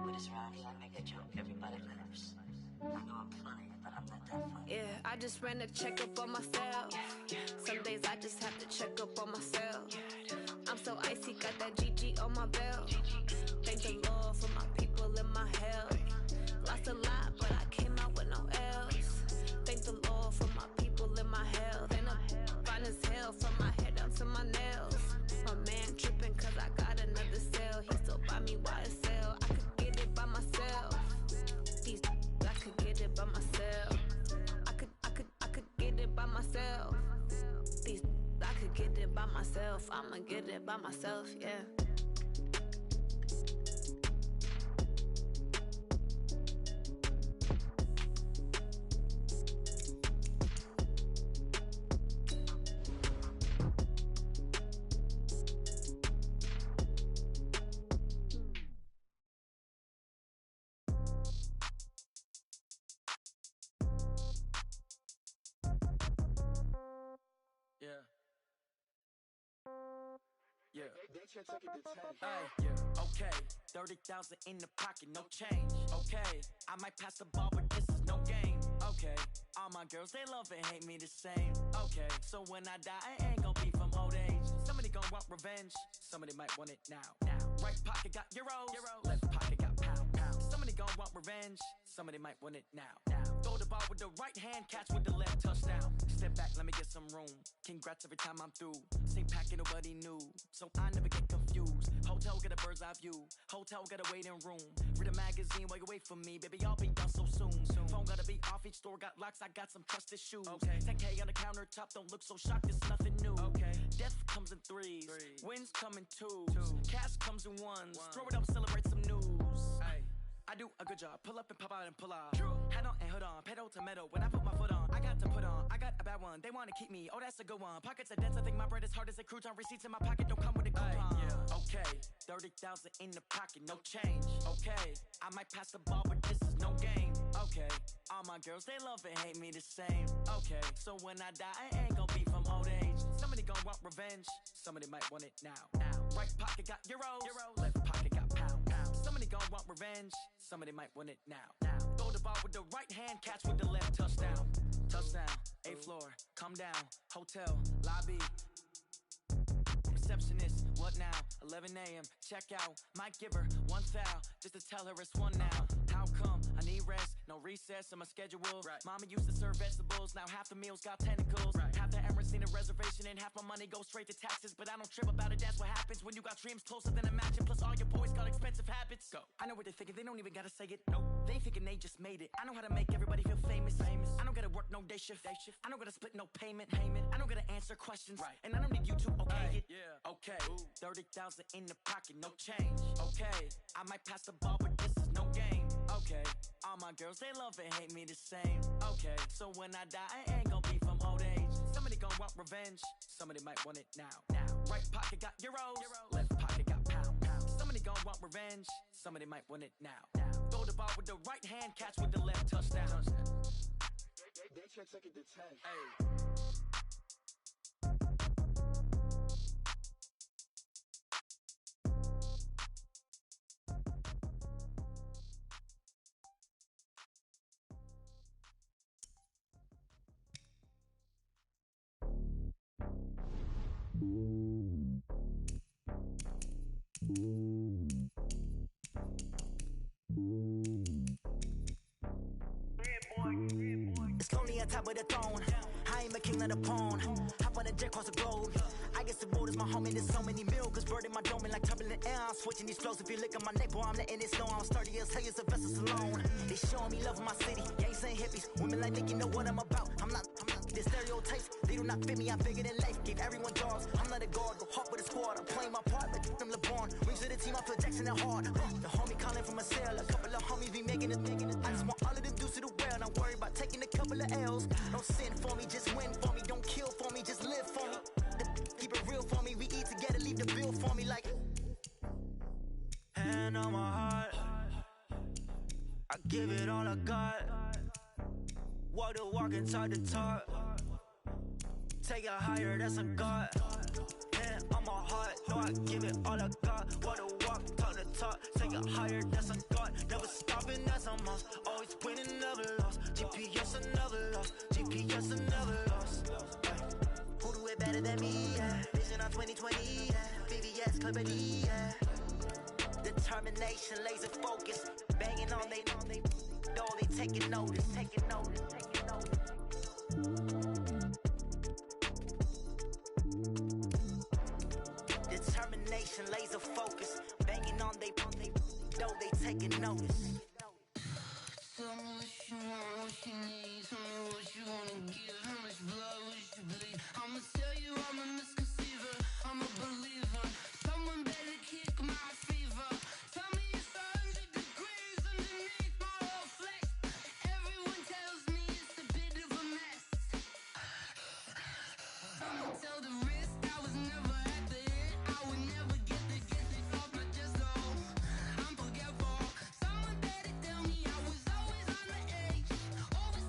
With this round here, I make a joke. Everybody laughs. I know I'm funny, but I'm not that funny. Yeah, I just ran a checkup on myself. Some days I just have to check up on myself. I'm so icy, got that GG on my belt. Thank the Lord for my people in my hell. Lost a lot, but I came out with no L's. Thank the Lord for my people in my hell. Then I'm fine as hell from my head down to my nails. My man tripping cause I got another cell. He still buy me YSL. I could get it by myself. I could get it by myself. I could get it by myself. I could get it by myself. I'ma get it by myself, yeah. Yeah, okay, 30,000 in the pocket, no change. Okay, I might pass the ball, but this is no game. Okay, all my girls, they love and hate me the same. Okay, so when I die, I ain't gon' be from old age. Somebody gon' want revenge, somebody might want it now. Right pocket got euros, left pocket got pounds. Somebody gon' want revenge, somebody might want it now. Throw the ball with the right hand, catch with the left, touchdown. Step back, let me get some room. Congrats every time I'm through. Same packet, nobody knew, so I never get confused. Hotel get a bird's eye view, hotel got a waiting room. Read a magazine while you wait for me, baby, I'll be done so soon. Phone gotta be off, each store got locks, I got some trusted shoes. 10K on the countertop, don't look so shocked, it's nothing new. Death comes in threes, wins come in twos. Cash comes in ones, throw it up, celebrate some news. I do a good job, pull up and pop out and pull out. Head on and hood on, pedal to metal, when I put my foot on, I got to put on. I got a bad one, they wanna keep me, oh that's a good one. Pockets are dense, I think my bread is hard as a crouton. Receipts in my pocket, don't come with a coupon. Okay, 30,000 in the pocket, no change. Okay, I might pass the ball, but this is no game. Okay, all my girls, they love and hate me the same. Okay, so when I die, I ain't gon' be from old age. Somebody gon' want revenge, somebody might want it now. Right pocket got euros, left pocket got pounds. Somebody gon' want revenge, somebody might want it now. Throw the ball with the right hand, catch with the left, touchdown. Touchdown, 8th floor, come down, hotel, lobby. Receptionist, what now? 11 a.m., check out. Might give her one foul, just to tell her it's one now. How come? I need rest, no recess in my schedule. Mama used to serve vegetables, now half the meals got tentacles. Half the Emirates just need a reservation and half my money goes straight to taxes. But I don't trip about it, that's what happens when you got dreams closer than a mansion. Plus all your boys got expensive habits. Go. I know what they're thinking, they don't even gotta say it. Nope. They ain't thinking they just made it. I know how to make everybody feel famous. I don't gotta work no day shift. I don't gotta split no payment. I don't gotta answer questions. Right. And I don't need you to okay it. Yeah. Okay. 30,000 in the pocket, no change. Okay. I might pass the ball, but this is no game. Okay. All my girls, they love and hate me the same. Okay. So when I die, I ain't gonna be from old age. Somebody gon' want revenge. Somebody might want it now. Right pocket got euros. Left pocket got pounds. Somebody gon' want revenge. Somebody might want it now. Throw the ball with the right hand, catch with the left, touchdown. They check it to 10. Hey. It's lonely on top of the throne. I ain't a king of the pawn. Hop on a jet across the globe. I guess the road is my home and there's so many miracles burning my dome like turbulent air. I'm switching these flows. If you look at my neck, boy, I'm letting it slow. I'm sturdy as hell as a vessel alone. They showing me love in my city. Ain't saying hippies. Women like Nick, you know what I'm about. I'm not the stereotypes. They do not fit me. I'm bigger than life. Gave everyone jobs. I'm not a guard. Go hard with a squad. I'm playing my part, but I'm LeBron. Wings to the team. I feel Jackson and hard. The homie calling from a cell. A couple of homies be making it. I just want all of them dudes to the well. Don't worry about taking a couple of L's. Don't sin for me, just win for me. Don't kill for me, just live for me. Keep it real for me. We eat together, leave the bill for me like. Hand on my heart, I give it all I got. Walk the walk and talk the talk. Take it higher, that's a God. Hand on my heart, no, I give it all I got. Walk the walk, talk the talk. Take it higher, that's a God. Never stopping, that's a must. Always winning, never lost. GPS, I never lost. GPS, I never lost. Who do it better than me? Yeah. Vision on 2020. Yeah. VVS, Clarity. Yeah. Determination, laser focus. Banging on they door, they taking notice. Taking notice. Taking notice. Determination, laser focus. Banging on they door, they taking notice. Tell me what you want, what you need. Tell me what you wanna give. How much blood would you bleed? I'ma tell you I'm a misconceiver. I'm a believer. Someone better kick my fever. Tell me it's 100 degrees underneath my whole flesh. Everyone tells me it's a bit of a mess. I'ma tell the risk I was never at the end. I would never get this off my chest, though. I'm forgetful. Someone better tell me I was always on the edge. Always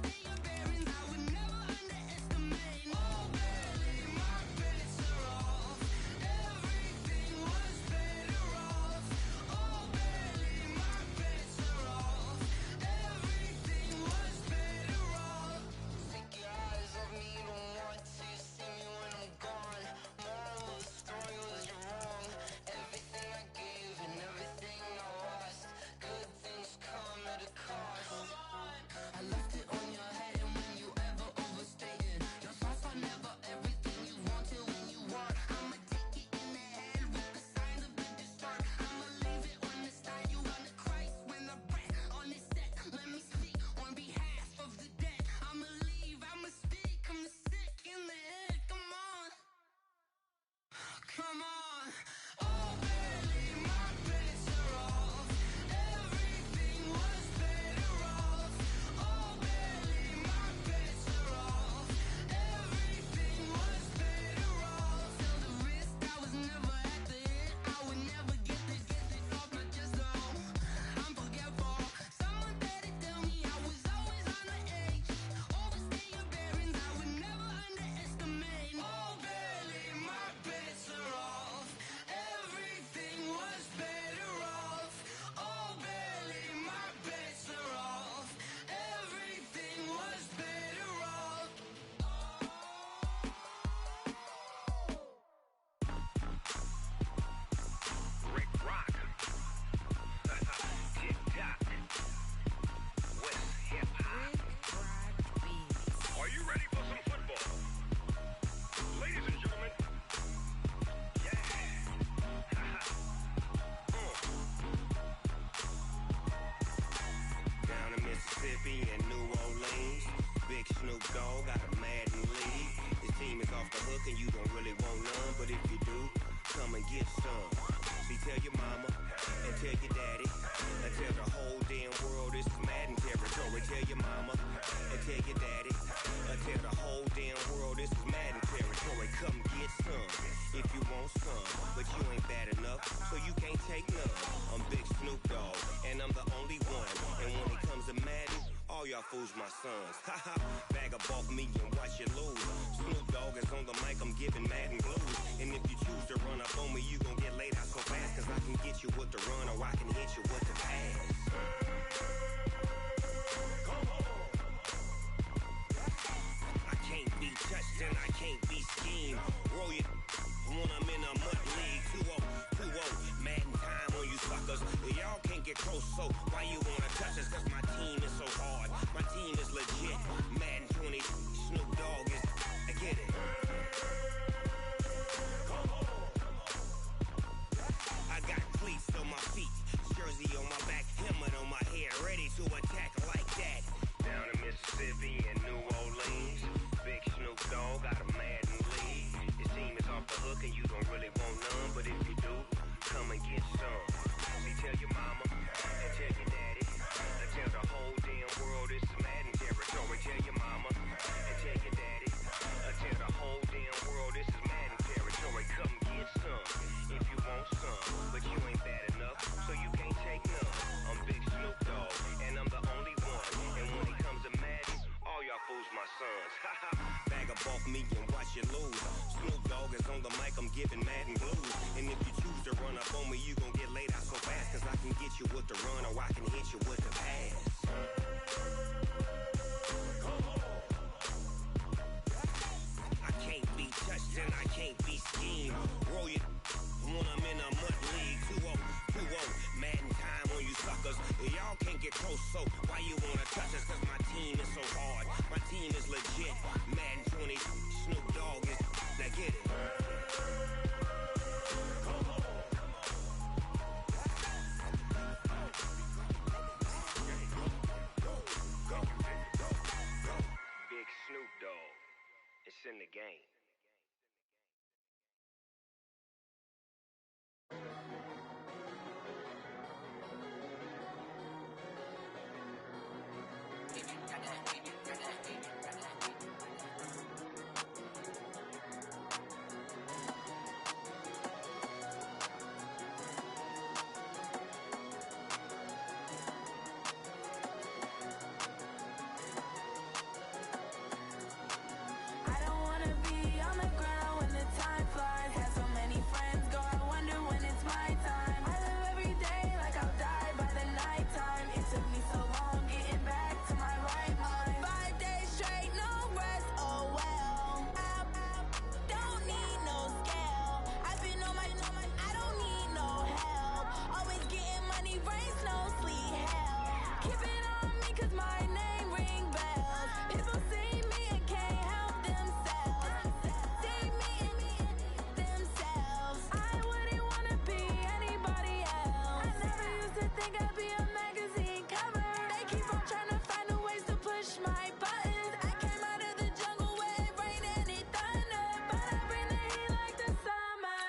Mississippi and New Orleans. Big Snoop Dogg got a Madden lead. His team is off the hook and you don't really want none, but if you do, come and get some. See, tell your mama and tell your daddy and tell the whole damn world this is Madden territory. Tell your mama and tell your daddy and tell the whole damn world this is Madden territory. Come get some if you want some, but you ain't bad enough, so you can't take none. I'm Big Snoop Dogg, and I'm the only one. And when it comes to Madden, all y'all fools my sons. Haha, bag up off me and watch you lose. Snoop Dogg is on the mic, I'm giving Madden blues. And if you choose to run up on me, you gon' get laid out so fast, cause I can get you with the run or I can hit you with the pass. I can't be touched and I can't be schemed. Roll you when I'm in a mud league. 2-0, Madden time on you suckers. Y'all can't get close, so why you wanna touch us? Cause my team is so hard, my team is legit. Madden 20, Snoop Dogg is, I get it. I got cleats on my feet, jersey on my back, helmet on my head, ready to attack like that. Down in Mississippi and New Orleans, Big Snoop Dogg got a Madden lead. His team is off the hook and you don't really want none, but if you do, come and get some. See, tell your mama and tell your daddy and tell the whole damn world this is Madden territory. Tell your mama and tell your daddy and tell the whole damn world this is Madden territory. Come get some if you want some, but you ain't bad enough, so you can't take none. I'm Big Snoop Dogg, and I'm the only one. And when it comes to Madden, all y'all fools my sons. Haha, bag up off me and watch you lose. Snoop Dogg is on the mic, I'm giving Madden blues. And if you choose to run up on me, you gon' get laid out so fast, cause I can get you with the run or I can hit you with the pass. I can't be touched and I can't be schemed. Roll you when I'm in a mud league. 2-0, Madden time on you suckers. Y'all can't get close, so why you wanna touch us? Cause my team is so hard, my team is legit. Madden 20, Snoop Dogg is, now get it. Big Snoop Dogg, it's in the game. I don't wanna be on the ground when the time flies. Had so many friends go, I wonder when it's my time. I live every day like I'll die by the nighttime. It took me so long getting back to my right mind. 5 days straight, no rest, oh well. I don't need no scale. I've been on my, I don't need no help. Always getting money, rain, snow, sleet, hell. Keep it on me cause my name ring bells. People see me and can't help themselves. See me and themselves. I wouldn't wanna be anybody else. I never used to think I'd be a magazine cover. They keep on trying to find new ways to push my buttons. I came out of the jungle where it rained and it thundered, but I bring the heat like the summer.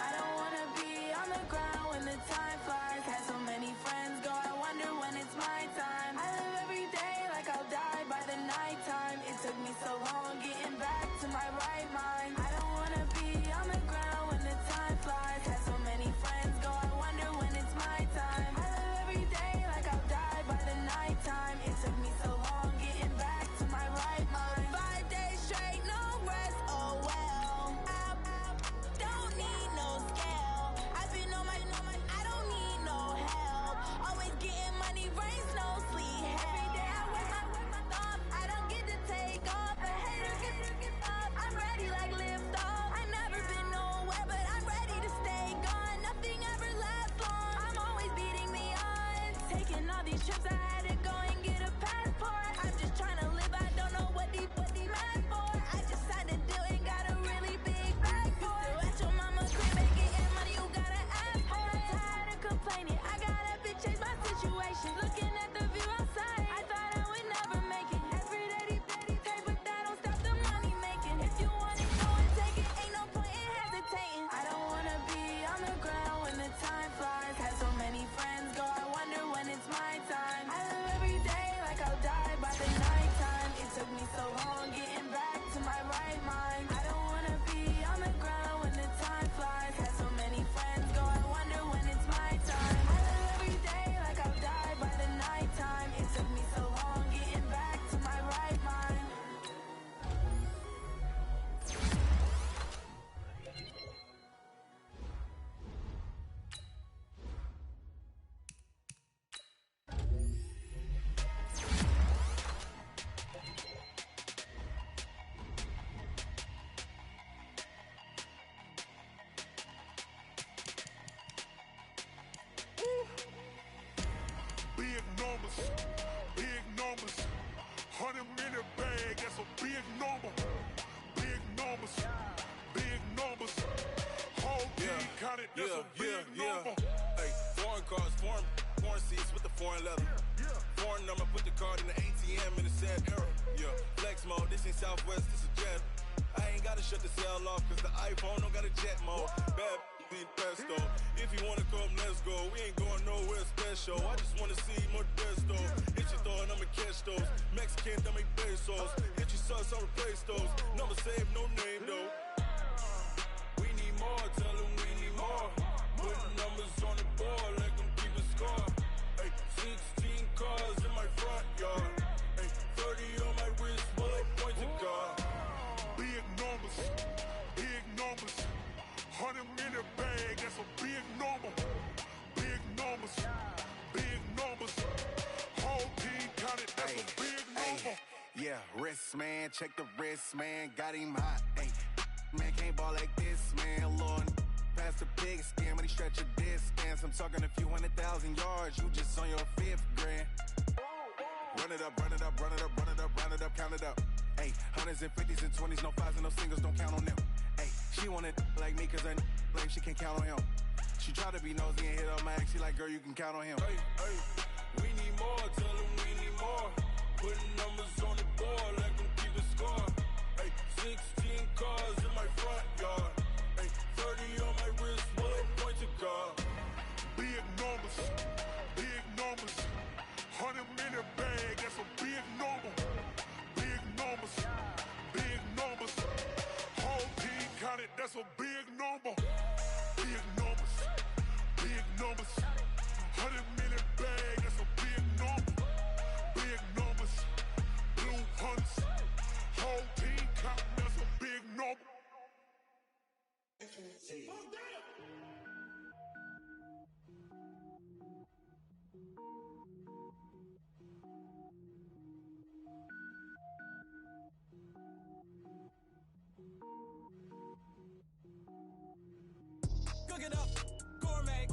I don't wanna be on the ground when the time flies. Had so many friends go, I wonder when it's my time. I live every day like I'll die by the nighttime. It took me so long getting back to my right mind. I don't wanna be on the ground when the time flies. Had so many friends go, I wonder when it's my time. I live every day like I'll die by the nighttime. It took me so long getting back to my right mind. 5 days straight, no rest, oh well. I don't need no scale. I've been on my, I don't need no help. Always getting money, rain, snow, sleet, hell. Every day I work my thumb, I don't get to take off. A hater get off, I'm ready like lift off. I never been nowhere, but I'm ready to stay gone. Nothing ever lasts long, I'm always beating the odds. Taking all these trips, I had to go and get a passport. I'm just trying to live, I don't know what the mad for. I just signed a deal and got a really big bag for it. Still at your mama's crib and getting money, you gotta ask for it. I'm tired of complaining, I gotta bitch change my situation. Looking at the view outside, I Big numbers, big numbers. 100-minute bag, that's a big number. Big numbers, big numbers. Whole team counted, that's a big number. Hey, foreign cars, foreign seats with the foreign leather. Foreign number, put the card in the ATM in the sad era. Yeah, flex mode, this ain't Southwest, this is Jet. I ain't gotta shut the cell off, cause the iPhone don't got a jet mode. Bad being pesto. If you wanna come, let's go. We ain't going nowhere special. I just wanna see more desto. Hit your throw and I'ma catch those. Mexican, don't make pesos. Hit your sauce, I'll replace those. Number save, no name though. We need more, tell them we need more. Putting numbers on the board, let them keep a score. Hey, 16 cars in my front yard. Hey, 30 on my wrist, bullet point to God. Big numbers, big numbers. 100-minute bag, that's a big number. Big numbers, big numbers. Whole team counted, that's a big number. Yeah, wrist man, check the wrist man, got him hot. Ay, man can't ball like this, man. Lord, past the pig skin when he stretch a distance. I'm talking a few 100,000 yards, you just on your 5th grand. Run it up, run it up, run it up, run it up, run it up, count it up. Ay, 100s and 50s and 20s, no 5s and no singles, don't count on them. Ay, she want it like me cause her blame, she can't count on him. She try to be nosy and hit up my ex, she like, girl, you can count on him. Hey, hey, we need more, tell them we need more. Putting numbers on the board, let them keep a score. Hey, 16 cars in my front yard. Hey, 30 on my wrist, bullet point to God. Big numbers, big numbers. 100-minute bag, that's a big number. Big numbers, big numbers. Whole team counted, that's a big number. Big numbers, big numbers. 100-minute bag, that's a big number. Big numbers, blue hunts. Whole team counting, that's a big number. Cook it up, gourmet.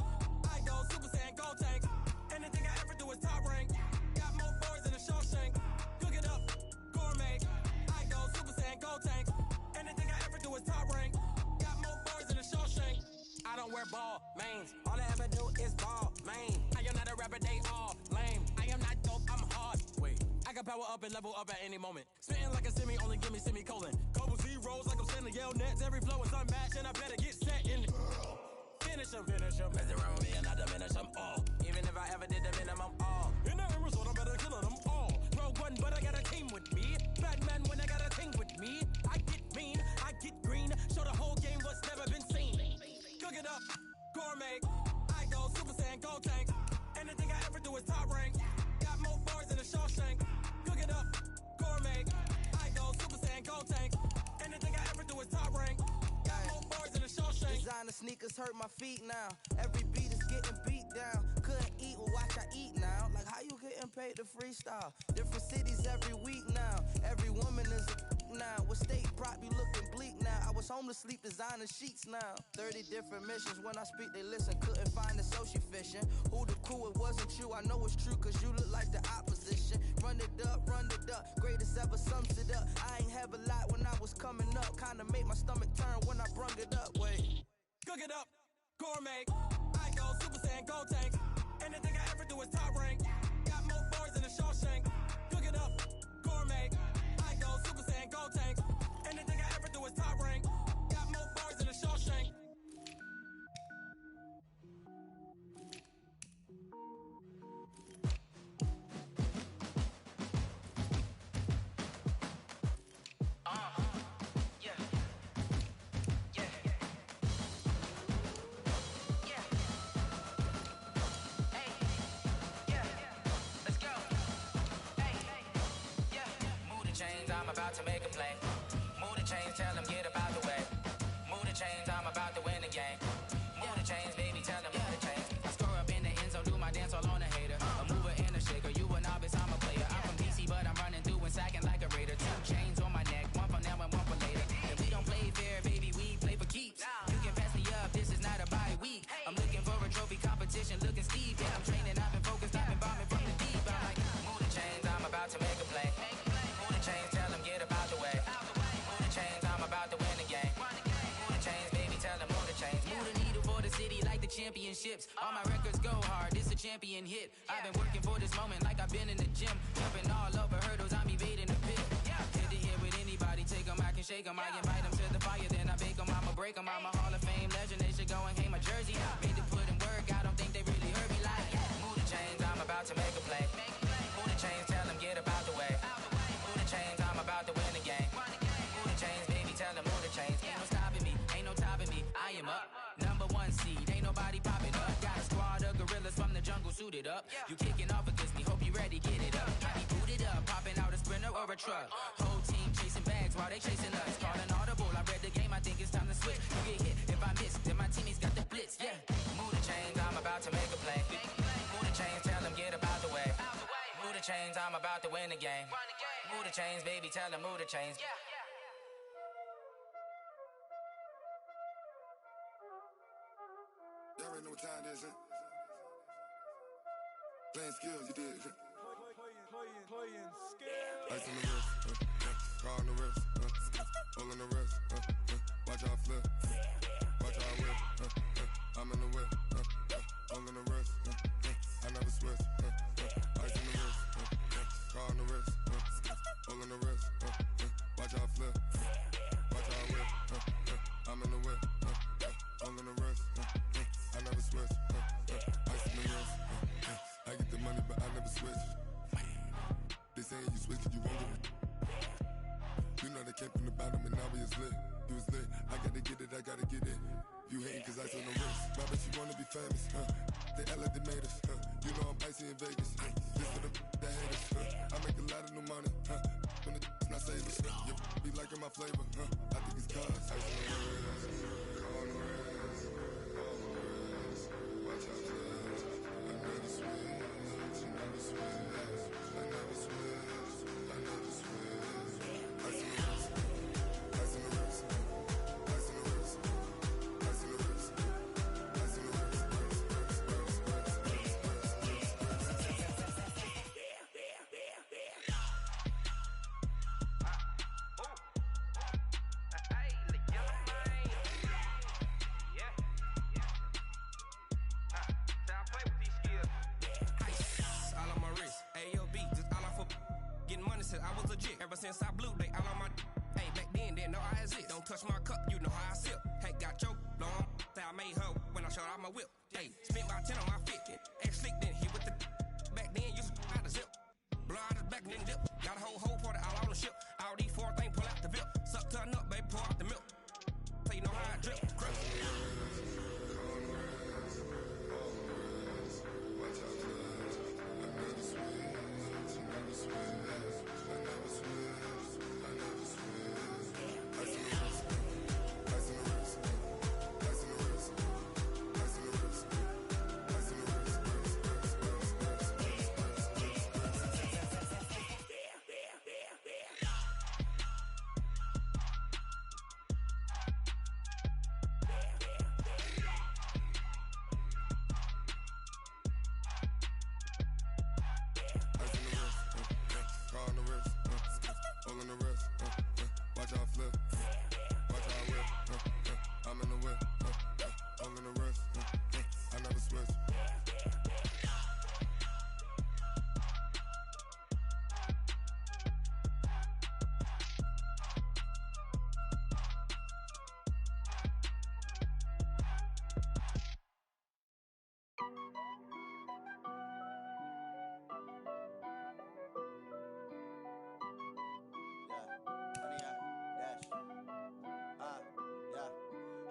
I go Super Saiyan, gold tank. Anything I ever do is top rank. Got more boys than a Shawshank. Cook it up, gourmet. I go Super Saiyan, gold tank. Anything I ever do is top rank. Got more boys than a Shawshank. I don't wear ball mains. All I ever do is ball main. I am not a rapper, they all lame. I am not dope, I'm hard. Wait, I can power up and level up at any moment. Spitting like a semi, only give me semicolon. Couple zeros like I'm sending yell nets. Every flow is unmatched and I better get set in. Finish them. Mess around with me and I diminish them all. Even if I ever did the minimum all. In that result, I'm better killing them all. Rogue one, but I got a team with me. Batman when I got a team with me. I get mean, I get green. Show the whole game what's never been seen. Cook it up, gourmet. I go Super Saiyan, gold tank. Anything I ever do is top rank. Got more bars than a Shawshank. Cook it up, gourmet. I go Super Saiyan, gold tank. Anything I ever do is top rank. Got more bars than a Shawshank. Designer sneakers hurt my feet now. Every beat is getting beat down. Couldn't eat, well watch I eat now. Like how you getting paid to freestyle? Different cities every week now. Every woman is a now. What state prop you looking bleak now? I was home to sleep, designer sheets now. 30 different missions. When I speak, they listen. Couldn't find the social fishing. Who the crew? It wasn't you. I know it's true, cause you look like the opposition. Run it up, greatest ever sums it up. I ain't have a lot when I was coming up. Kinda made my stomach turn when I brung it up. Wait. Cook it up, gourmet. I go Super Saiyan, gold tank. Anything I ever do is top rank. Got more bars than a Shawshank. Cook it up, gourmet. I go Super Saiyan, gold tank. Anything I ever do is top rank. Got more bars than a Shawshank. championships. All my records go hard, this a champion hit. I've been working for this moment like I've been in the gym. Jumping all over hurdles, I'm evading the pit. Head to head with anybody, take them, I can shake them. I invite them to the fire, then I bake them, I'ma break them. I'm a Hall of Fame legend, they should go and hang my jersey. Made to put in work, I don't think they really heard me like, move the chains, I'm about to make a play. Move the chains, tell them get up out the way. Move the chains, I'm about to win the game. Move the chains, baby, tell them move the chains. Ain't no stopping me, ain't no topping me. I am up, number one seed, ain't nobody popping up. Got a squad of gorillas from the jungle suited up. You kicking off against me, hope you ready, get it up. I be booted up, popping out a Sprinter or a truck. Whole team chasing bags while they chasing us. Calling audible, I read the game, I think it's time to switch. You get hit, if I miss, then my teammates got the blitz, yeah. Move the chains, I'm about to make a play. Move the chains, tell them get up out the way. Move the chains, I'm about to win the game. Move the chains, baby, tell them move the chains. Y'all already know what time it is, huh? Playing skills, you did. Playing skills. Ice on the wrist, car on the wrist, all on the wrist, watch out flip, watch out whip, I'm in the whip, all on the wrist, I never switch, ice on the wrist, car on the wrist, all on the wrist, watch out flip, watch out whip, I'm in the whip, all on the wrist, I never switch, ice on the wrist, I get the money but I never switch. They saying you switch 'cause you won't get it. You know they came from the bottom and now we is lit. You was lit, I gotta get it, I gotta get it. You hating 'cause I on the wrist. My bitch, you wanna be famous, They act like they made us, You know I'm icy in Vegas, This for the that hate us, I make a lot of new money, When the not savers, You be liking my flavor, I think it's cause ice on the wrist, on the wrist, on the wrist. Watch out, I never switch, I never switch. I never switch, I never switch. Ice in the wrist, ice in the wrist, ice in the wrist, ice in the wrist, ice in the wrist, I was legit. Ever since I blew, they all on my hey, back then, didn't know I exist. Don't touch my cup, you know how I sip. Hey, got your long, say I made her when I showed out my whip. Hey, spent about 10 on my fit. Ex slick, then hit with the back then, used to out the zip. Blow out his back, then dip. Got a whole party all on the ship. All these four things, pull out the VIP. Suck to a nut, baby, pour out the milk. So you know how I drip. Crust. Watch out, I never switch, I never switch.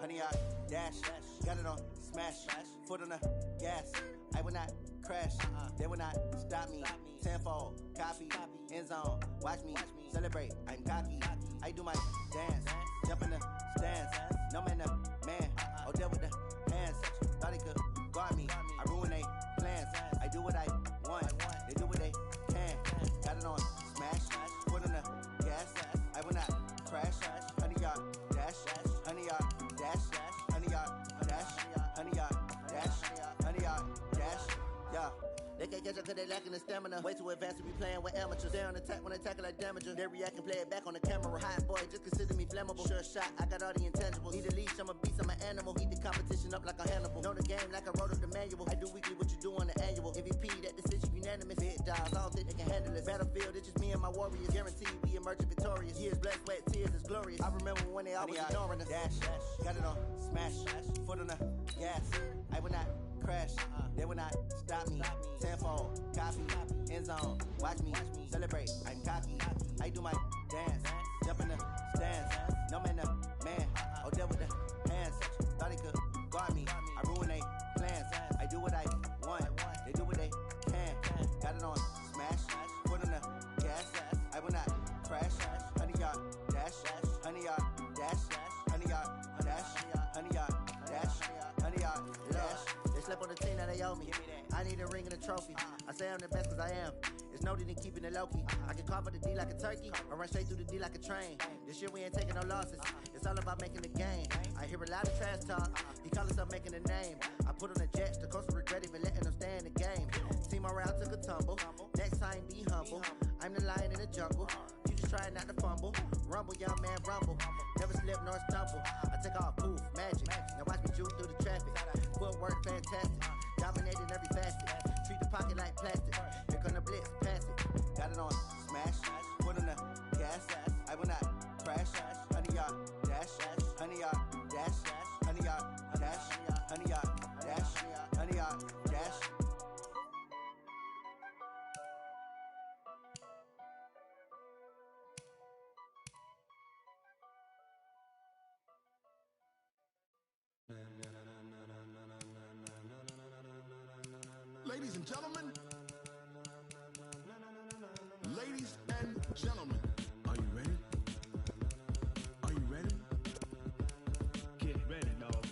Honey, I dash, got it on smash, foot on the gas. I will not crash, they will not stop me. Tenfold, copy, end zone, watch me celebrate. I'm cocky, I do my dance, jump in the stands. No man, the man, oh deal with the hands. Thought he could guard me, I ruin they plans. I do what I want, they do what they can. Got it on smash, foot on the gas. I will not crash, honey, y'all dash, honey, y'all dash, honey, y'all dash, honey, y'all dash, honey, y'all dash, yeah. They can't catch up to cause they lacking the stamina. Way too advanced to be playing with amateurs. They on attack when I tackle like damager. They react and play it back on the camera. Hot boy, just consider me flammable. Sure shot, I got all the intangibles. Need a leash, I'm a beast, I'm an animal. Heat the competition up like a Hannibal. Know the game like I wrote up the manual. I do weekly what you do on the annual. MVP, that decision unanimous. Big dials, I don't think they can handle it. Battlefield, it's just me and my warriors. Guaranteed we emerging victorious. Years, blood, sweat, tears, it's glorious. I remember when they always ignoring us. Dash, got it on, smash, foot on the gas. I will not crash, they will not stop me. Tenfold, copy, end zone, watch me, celebrate, I'm cocky. I do my dance, jump in the stands. No man, the man, oh, deal with the hands. Thought he could guard me, I ruin they plans. I do what I want, they do what they can. Got it on, smash, foot on the gas. I will not crash, 100 yard dash, 100 yard dash, 100 yard dash, 100 yard dash, 100 yard dash. They slept on the team that they owe me. I need a ring and a trophy. I say I'm the best cause I am. It's no need in keeping it low-key. I can carve up the D like a turkey or run straight through the D like a train. This year we ain't taking no losses. It's all about making the game. I hear a lot of trash talk. He call himself making a name. I put on the jets. The coach will regret even letting them stay in the game. Team morale took a tumble. Next time be humble. I'm the lion in the jungle. You just try not to fumble. Rumble, young man, rumble. Never slip nor stumble. I take off, poof, magic. Now watch me juke through the traffic. Footwork fantastic. Dominating every facet. Treat the pocket like plastic. Here come the blitz, pass it. Got it on, smash. Foot on the gas. I will not crash. 100 yard dash. 100 yard dash. 100 yard dash. 100 yard dash. 100 yard dash. Ladies and gentlemen, ladies and gentlemen, are you ready? Are you ready? Get ready, dog.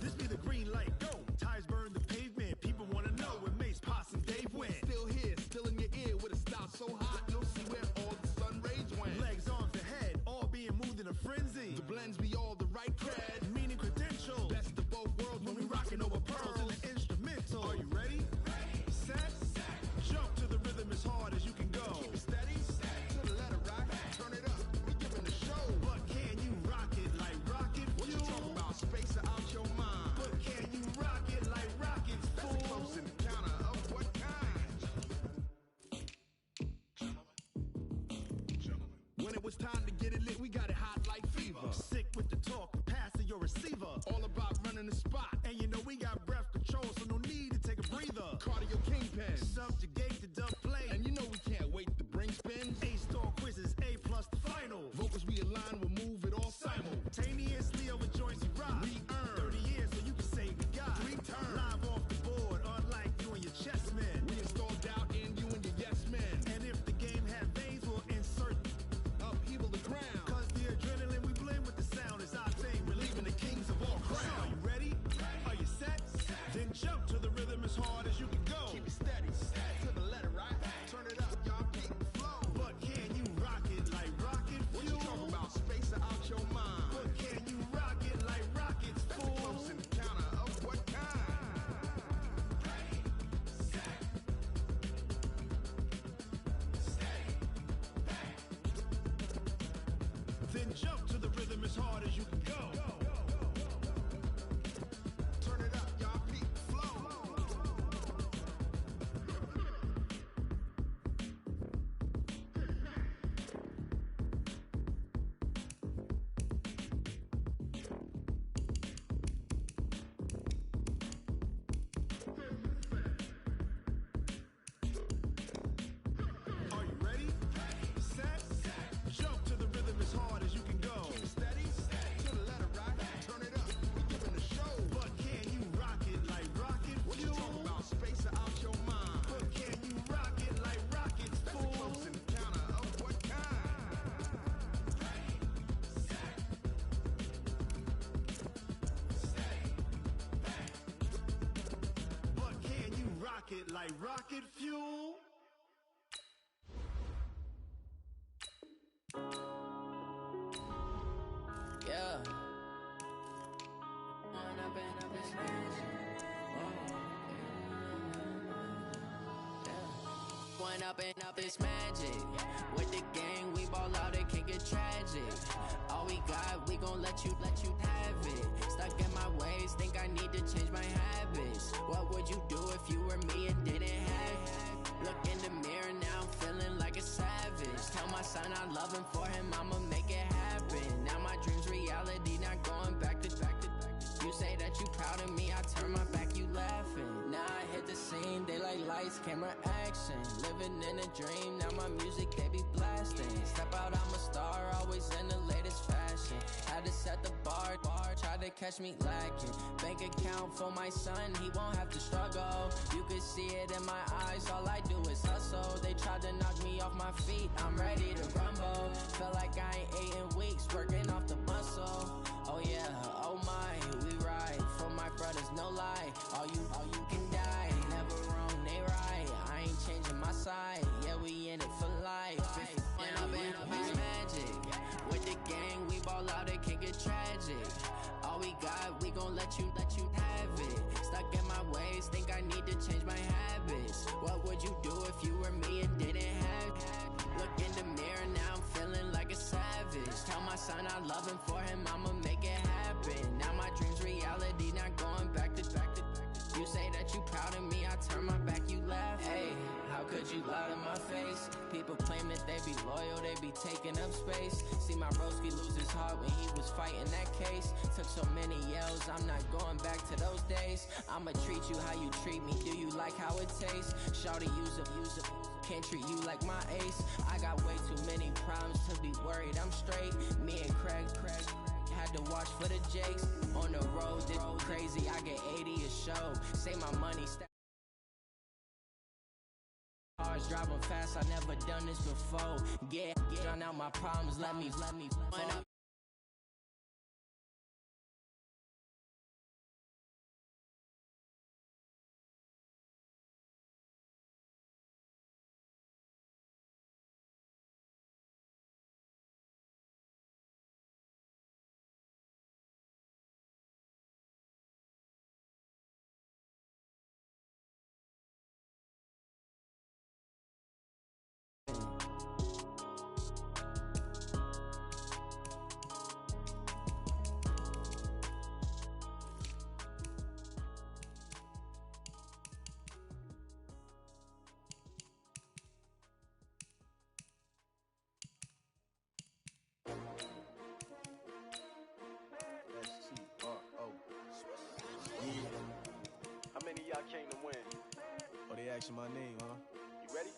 This be the green light, go. Tires burn the pavement. People wanna know where Mace, Poss, and Dave went. Still here, still in your ear with a style so hot, you'll see where all the sun rays went. Legs, arms, the head, all being moved in a frenzy. The blends be all the right cred, meaning credentials. Best of both worlds when we rockin' over pearls in the instrumental. Are you ready? Set, jump to the rhythm as hard as you can go. Keep it steady, to the letter right. Turn it up, we giving the show. But can you rock it like rocket fuel? What you talking about? Space out your mind. But can you rock it like rockets, fool? That's a close encounter of what kind? When it was time to get it lit, we got it hot like fever. Sick with the talk, pass to your receiver. All about running the spot. And you know we got breath control, so no need to take a breather. Cardio kingpin, subjugate the dub play. And you know we can't wait to bring spins. A-star quizzes, A+ the final. Vocals we align, we'll move it all simultaneously over joints we rock. We earn 30 years so you can say we got 3 turns. Live off the board, unlike you and your chess men. We install doubt in you and your yes men. And if the game had veins, we'll insert upheaval the ground. Cause the adrenaline we blend with the sound is our thing. Relieving the kings of all crowns. So are you ready? Are you set? Then jump to the rhythm as hard as you can go. Keep it steady, to the letter right. Turn it up, y'all keep the flow. But can you rock it like rocket fuel? What you talking about? Space out your mind. But can you rock it like rockets, fool? That's a close encounter of what kind? Ready, set, steady, back. Then jump to the rhythm as hard as you can go. Turn it up, y'all keep the flow. Are you ready? Set, jump to the rhythm as hard as you can go. rocket like rocket fuel. Yeah. One up and up, it's magic. With the gang, we ball out, it can get tragic. All we got, we gon' let you have it. Stuck in my ways, think I need to change my habits. What would you do if you were me and didn't have it? Look in the mirror, now I'm feeling like a savage. Tell my son I love him, for him I'ma make it happen. Now my dream's reality, not going back to. You say that you proud of me, I turn my back, you laughing. Now I hit the scene, they like lights, camera, action. Living in a dream, now my music, they be blasting. Step out, I'm a star, always in the latest fashion. Had to set the bar, try to catch me lacking. Bank account for my son, he won't have to struggle. You could see it in my eyes, all I do is hustle. They tried to knock me off my feet, I'm ready to rumble. Feel like I ain't ate in weeks, working off the muscle. Oh yeah, oh my, we ride for my brothers, no lie. All you can die, never wrong, they right. I ain't changing my side, yeah, we in it for life. And up it's magic. With the gang, we ball out, it can get tragic. All we got, we gon' let you have it. Stuck in my ways, think I need to change my habits. What would you do if you were me and didn't have it? Look in the mirror, now I'm feeling like a savage. Tell my son I love him, for him I'ma make it happen. Now my dream's reality, not going back to. You say that you proud of me, I turn my back, you laugh. Hey, how could you lie to my face? People claim that they be loyal, they be taking up space. See my broski lose his heart when he was fighting that case. Took so many yells, I'm not going back to those days. I'ma treat you how you treat me, do you like how it tastes? Shawty, use up, can't treat you like my ace. I got way too many problems to be worried, I'm straight. Me and Craig had to watch for the Jakes. On the road, this crazy, I get 80 a show. Say my money, cars driving fast, I never done this before. Drown out my problems, let me fun up. How many of y'all came to win? Oh, they asking my name, huh? You ready?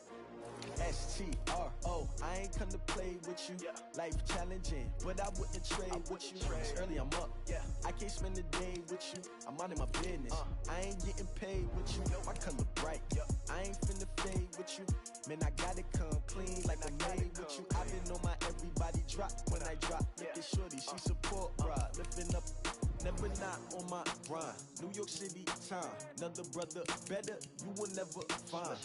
STRO, I ain't come to play with you. Yeah. Life challenging, but I wouldn't trade with you. It's early, I'm up. Yeah. I can't spend the day with you. I'm minding my business. I ain't getting paid with you. My color bright. I ain't finna fade with you. Man, I gotta come clean like I made with you. I've been on my everybody drop when I drop. Look at shorty, she support, bruh. Lifting up. Never not on my grind. New York City time. Another brother better, you will never find.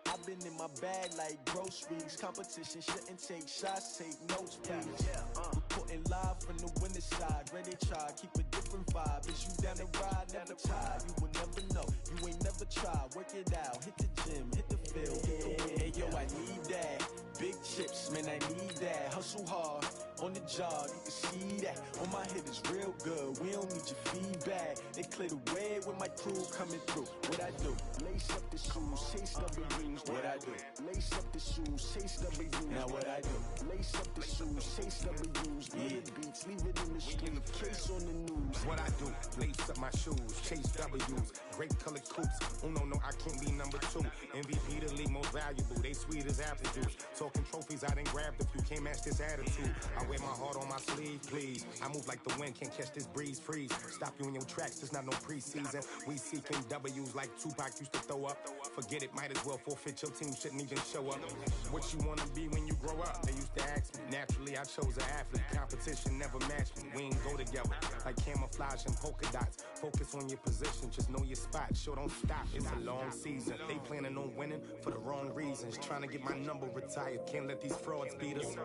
I've been in my bag like groceries. Competition shouldn't take shots, take notes, please. Reporting live from the winning side. Ready to try, keep a different vibe. Is you down the ride, never tired. You will never know, you ain't never tried. Work it out, hit the gym, hit the field, hit the win. Hey yo, I need that. Big chips, man, I need that. Hustle hard, on the job, you can see that. On my head is real good, we don't need your feedback. They clear the way with my crew coming through. What I do? Lace up the shoes, chase W's. What I do? Lace up the shoes, chase W's. Now what I do? Lace up the shoes, chase W's. Get beats, leave it in the street, case on the news. What I do? Lace up my shoes, chase W's. Great colored coops. Oh no, I can't be number 2. MVP the league most valuable. They sweet as apple juice. Talking trophies, I done grabbed a few. Can't match this attitude. I wear my heart on my sleeve, please. I move like the wind, can't catch this breeze, freeze. Stop you in your tracks, it's not no preseason. We seeking W's like Tupac used to throw up. Forget it, might as well forfeit. Your team shouldn't even show up. What you wanna be when you grow up? They used to ask me. Naturally, I chose an athlete. Competition never matched me. We ain't go together like camouflage and polka dots. Focus on your position, just know your spot, sure don't stop, it's a long season. They planning on winning for the wrong reasons. Trying to get my number retired, can't let these frauds beat us.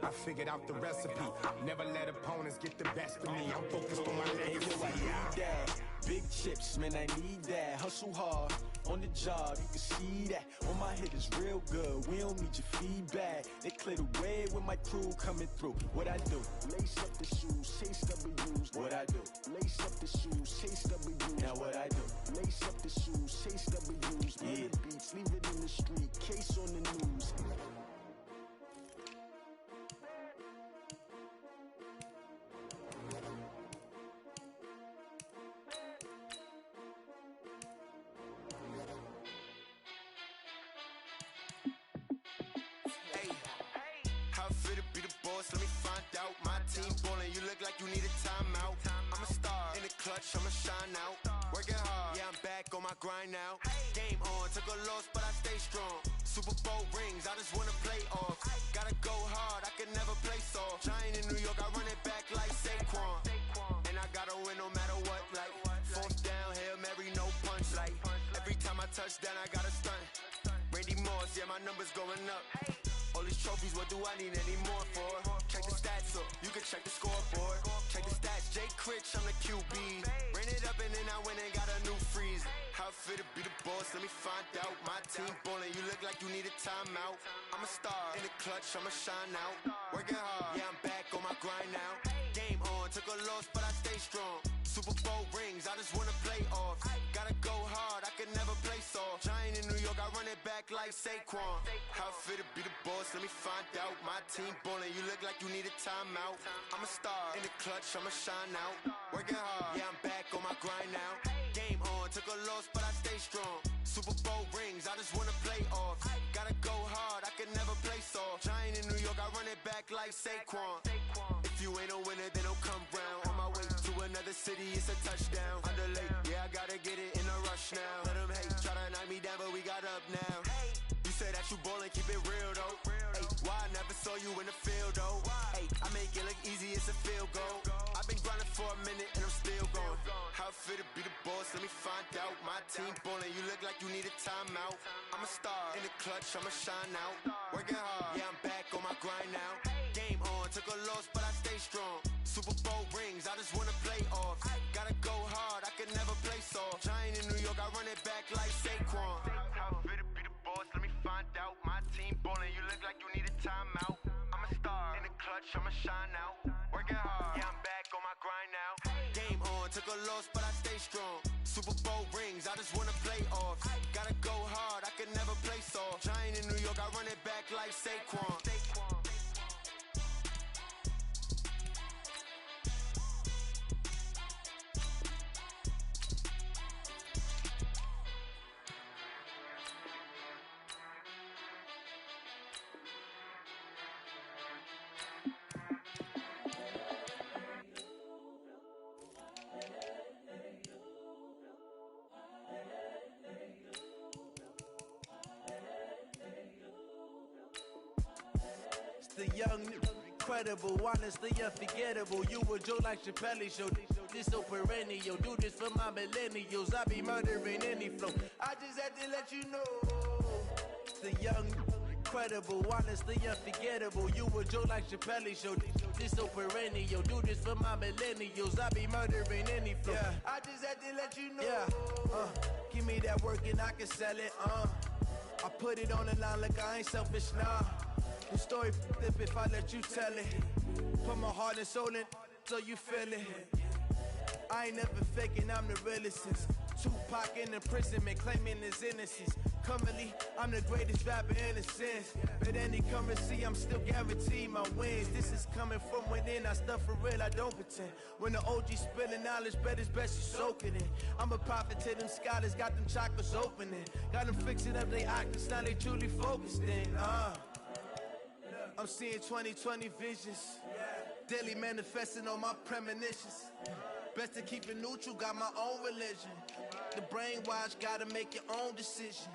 I figured out the recipe, never let opponents get the best of me. I'm focused on my legacy. I need that. Big chips, man, I need that. Hustle hard, on the job, you can see that. On my head is real good, we don't need your feedback. They clear the way with my crew coming through. What I do? Lace up the shoes, chase W's. What I do? Lace up the shoes, chase W's. Now what I do? Lace up the shoes, chase W's. Yeah, beats, leave it in the street, case on the news. Let me find out. My team ballin', you look like you need a timeout. I'm a star in the clutch, I'ma shine out. Working hard, yeah, I'm back on my grind now. Game on, took a loss, but I stay strong. Super Bowl rings, I just wanna play off. Gotta go hard, I can never play soft. Giant in New York, I run it back like Saquon. And I gotta win no matter what, like fourth down, Hail Mary, no punch. Like every time I touch down, I gotta stunt. Randy Moss, yeah, my numbers going up. All these trophies, what do I need any more for? Check the stats up, you can check the scoreboard. Check the stats, Jay Critch, I'm the QB. Ran it up and then I went and got a new freeze. How fit to be the boss, let me find out. My team ballin', you look like you need a timeout. I'm a star in the clutch, I'ma shine out. Working hard, yeah, I'm back on my grind now. Game on, took a loss, but I stay strong. Super Bowl rings, I just wanna play off. Gotta go hard, I can never play soft. Giant in New York, I run it back like Saquon. How fit to be the boss, let me find out. My team ballin', you look like you need a timeout. I'm a star in the clutch, I'ma shine out. Working hard, yeah, I'm back on my grind now. Game on, took a loss, but I stay strong. Super Bowl rings, I just wanna play off. Gotta go hard, I can never play soft. Giant in New York, I run it back like Saquon. If you ain't a winner, then don't come round. On my way to another city, it's a touchdown. Underlay, yeah, I gotta get it in a rush now. Let them hate, try to knock me down, but we got up now. You say that you ballin', keep it real though. Hey, why I never saw you in the field though? Hey, I make it look easy, it's a field goal. I've been grinding for a minute and I'm still going. How fit to be the boss, let me find out. My team ballin', you look like you need a timeout. I'm a star in the clutch, I'ma shine out. Working hard, yeah, I'm back on my grind now. Game on, took a loss, but I stay strong. Super Bowl rings, I just wanna play off. Gotta go hard, I can never play soft. Giant in New York, I run it back like Saquon. How fit to be the boss, let me find out. My team ballin', you look like you need a timeout. I'm a star in the clutch, I'ma shine out. Working hard, yeah, I'm back on my grind now. Game on, took a loss, but I stay strong. Super Bowl rings, I just wanna play off. Gotta go hard, I can never play soft. Giant in New York, I run it back like Saquon. The young, incredible, honestly unforgettable. You a joke like Chappelle show. This so perennial. Do this for my millennials. I be murdering any flow. I just had to let you know. The young, incredible, honestly unforgettable. You a joke like Chappelle show. This so perennial. Do this for my millennials. I be murdering any flow. Yeah. I just had to let you know. Yeah. Give me that work and I can sell it. I put it on the line like I ain't selfish, nah. The story f***ed if I let you tell it. Put my heart and soul in so you feel it. I ain't never faking, I'm the realest since Tupac in imprisonment, claiming his innocence. Currently, I'm the greatest rapper in a sense. But any currency, I'm still guaranteed my wins. This is coming from within, I stuff for real, I don't pretend. When the OG spilling knowledge, bet it's best you soak it in. I'm a prophet to them scholars, got them chakras opening. Got them fixing up they octaves, now they truly focused in. I'm seeing 2020 visions, daily manifesting on my premonitions. Best to keep it neutral, got my own religion. The brainwash, gotta make your own decision.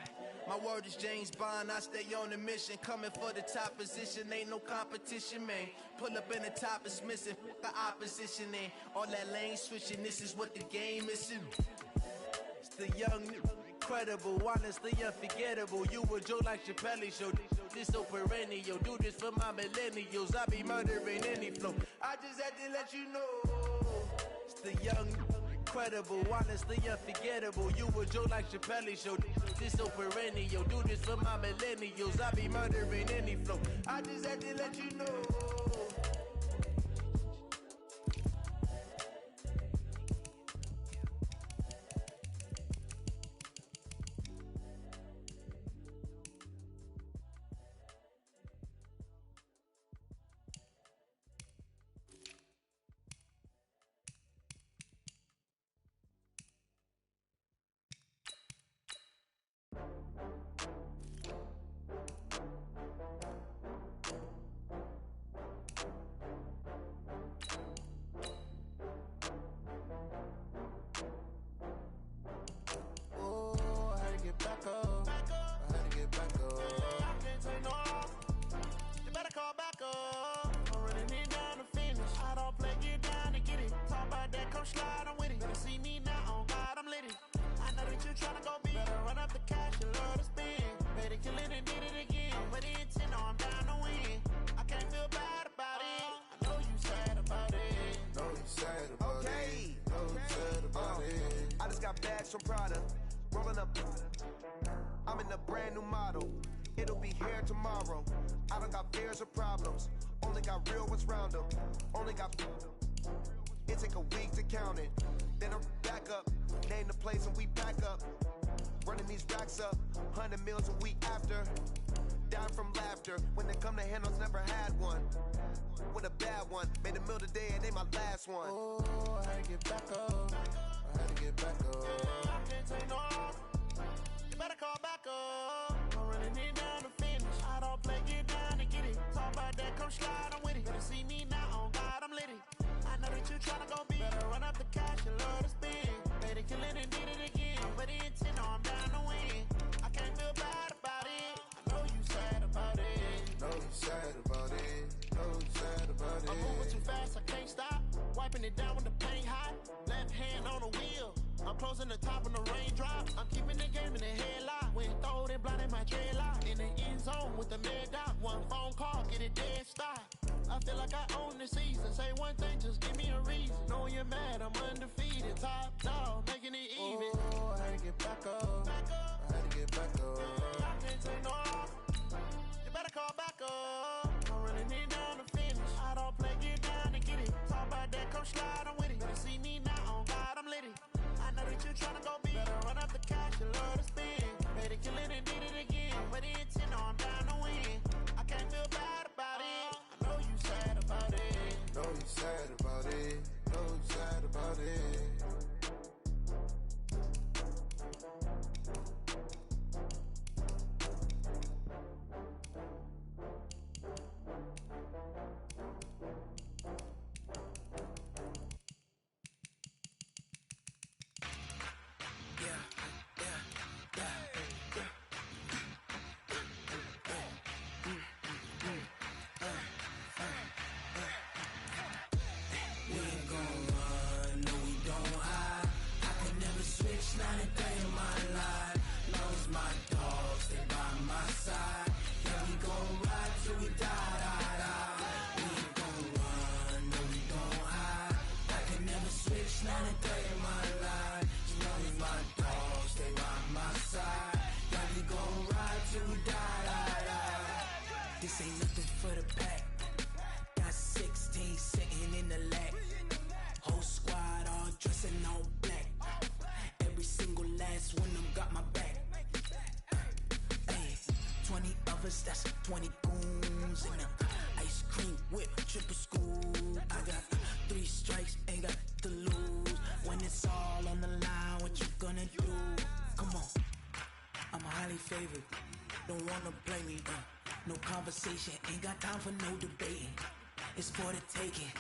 My word is James Bond, I stay on a mission. Coming for the top position, ain't no competition, man. Pull up in the top is missing, the opposition in. All that lane switching, this is what the game is in. It's The young, incredible, honestly unforgettable. You a joke like Chappelle show. This so perennial. Do this for my millennials. I be murdering any flow. I just had to let you know. It's the young, incredible, honestly unforgettable. You a joke like Chappelle show. This so perennial. Do this for my millennials. I be murdering any flow. I just had to let you know. Bags from Prada, rolling up. I'm in a brand new model. It'll be here tomorrow. I don't got fears or problems. Only got real ones round them. Only got. It take a week to count it. Then I'm back up. Name the place and we pack up. Running these racks up. 100 meals a week after. Down from laughter. When they come to handles, never had one. With a bad one. Made a meal today and they my last one. Oh, I had to get back up. I had to get back up. I can't take no off. You better call back up. I'm running it down to finish. I don't play, get down to get it. Talk about that, come slide, I'm with it. Better see me now, on God, I'm lit it. I know that you tryna go big. Better run up the cash, you love to spin. Better kill it and did it again. But the intent, no, I'm down to win. I can't feel bad about it. I know you sad about it. Know you sad about it. Know you sad about it. I'm moving too fast, I can't stop. Wiping it down when the paint hot. Left hand on the wheel. I'm closing the top when the raindrop. I'm keeping the game in the headlock. When throwed and blinded my dreadlock. In the end zone with the mad dot. One phone call, get it dead stop. I feel like I own the season. Say one thing, just give me a reason. Knowing you're mad, I'm undefeated. Top dog, making it even. Oh, I had to get back up. I had to get back up. I can't take no off. You better call back up. I'm running it down to finish. I don't play, get down to get it. Talk about that, come slide, I'm with it. Better see me now, on God, I'm lit it. I know that you tryna go big. Better run up the cash, you love to spin. Better kill it and did it again. But the intent, no, I'm down to win. I can't feel bad about it. I know you sad about it. Know you sad about it. Know you sad about it. This ain't nothing for the pack. Got 16 sitting in the lap. Whole squad all dressing all black. Every single last one of them got my back. Hey, 20 of us, that's 20 goons in a ice cream whip, triple school. I got 3 strikes, ain't got to lose. When it's all on the line, what you gonna do? Come on, I'm highly favored. Don't wanna blame me, no conversation, ain't got time for no debating. It's for the taking,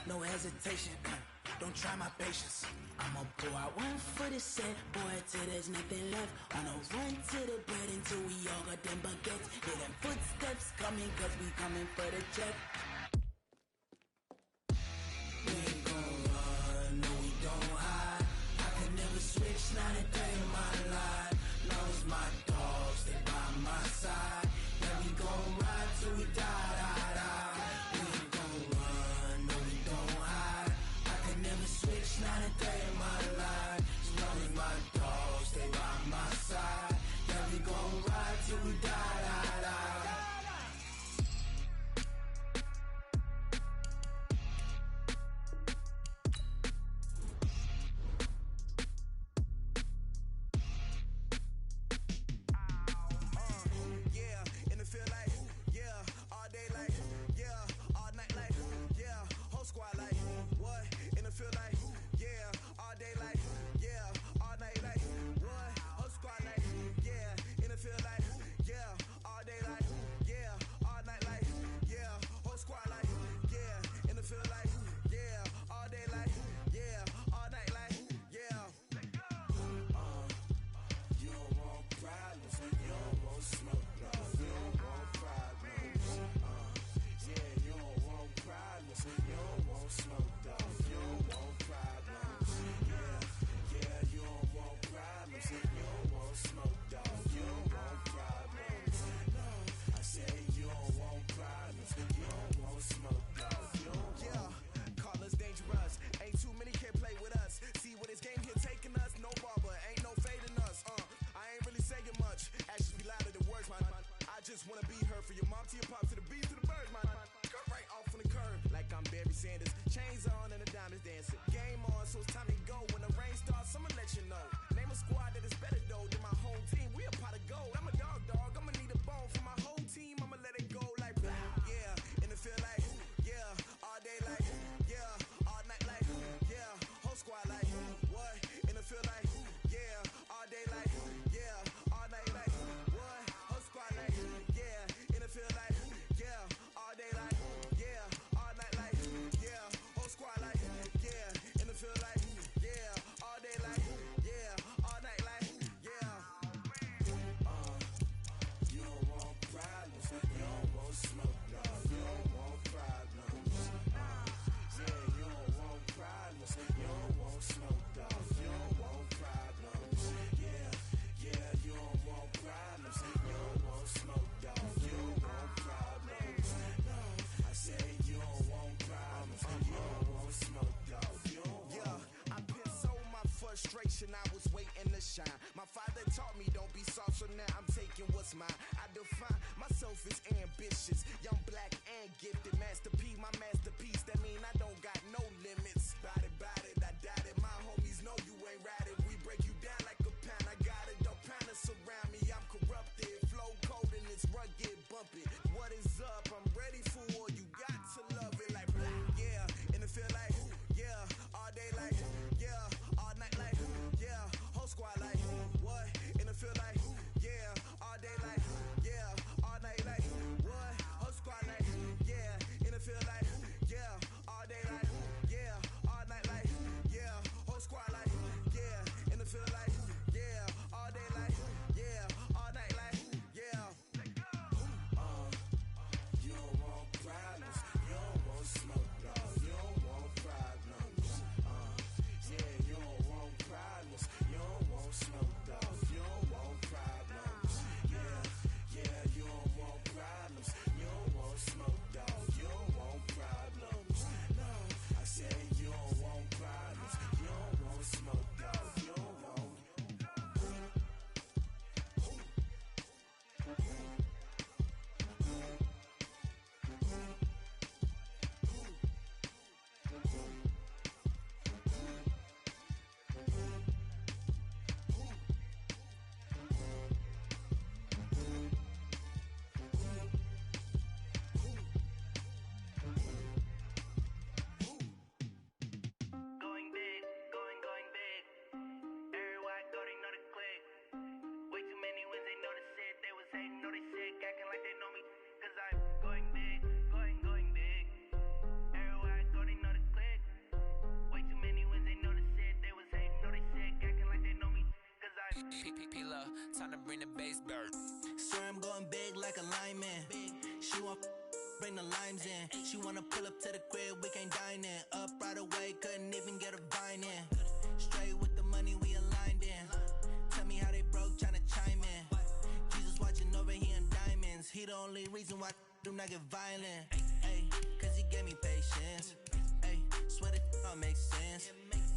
no hesitation. Don't try my patience. I'ma pull out one for the set, boy, till there's nothing left. On a run to the bread until we all got them baguettes. Hear them footsteps coming, cause we coming for the check. We ain't gon' run, no we don't hide. I can never switch, not a day in mother taught me don't be soft, so now I'm taking what's mine. I define myself as ambitious, young, black, and gifted. Master P, my masterpiece. That mean I don't got no limits. Bout it, I doubt it. My homies know you ain't ratted. We break you down like a pound. I got it, don't pound to surround me. I'm corrupted, flow cold and it's rugged, bumpy. What is up? I'm ready for war. You got to love it like yeah, and it feel like yeah, all day like yeah, all night like yeah, whole squad like what? And it feel like yeah, all day like yeah, all night like what? Whole squad like yeah, and it feel like yeah, all day like yeah, all night like yeah, whole squad like yeah, and it feel like yeah, all day like yeah, all night like yeah. You don't want problems, you don't want smoke, dog. You don't want problems. Yeah, you don't want problems, you don't want smoke, dog. You don't want problems. Yeah, you don't want problems, you don't want smoke, dog. You don't want problems. No, I said you don't want problems, you don't want smoke, dog. You don't want. Going big, going big. Everywhere I go, they know the click. Way too many wins, they know the shit. They was hating, know they sick, acting like they know me. Cause I'm going big, going big. Everywhere I go, they know the click. Way too many wins, they know the shit. They was hating, know they sick, acting like they know me. Cause I'm P-P-P-Love, time to bring the bass bird. Swear I'm going big like a lineman. She want bring the limes in. She wanna pull up to the crib, we can't dine in. Up right away, couldn't even get a vine in. Straight with the money, we aligned in. Tell me how they broke, tryna chime in. Jesus watching over here in diamonds. He the only reason why I do not get violent. Ay, cause he gave me patience. Ay, swear that all makes sense.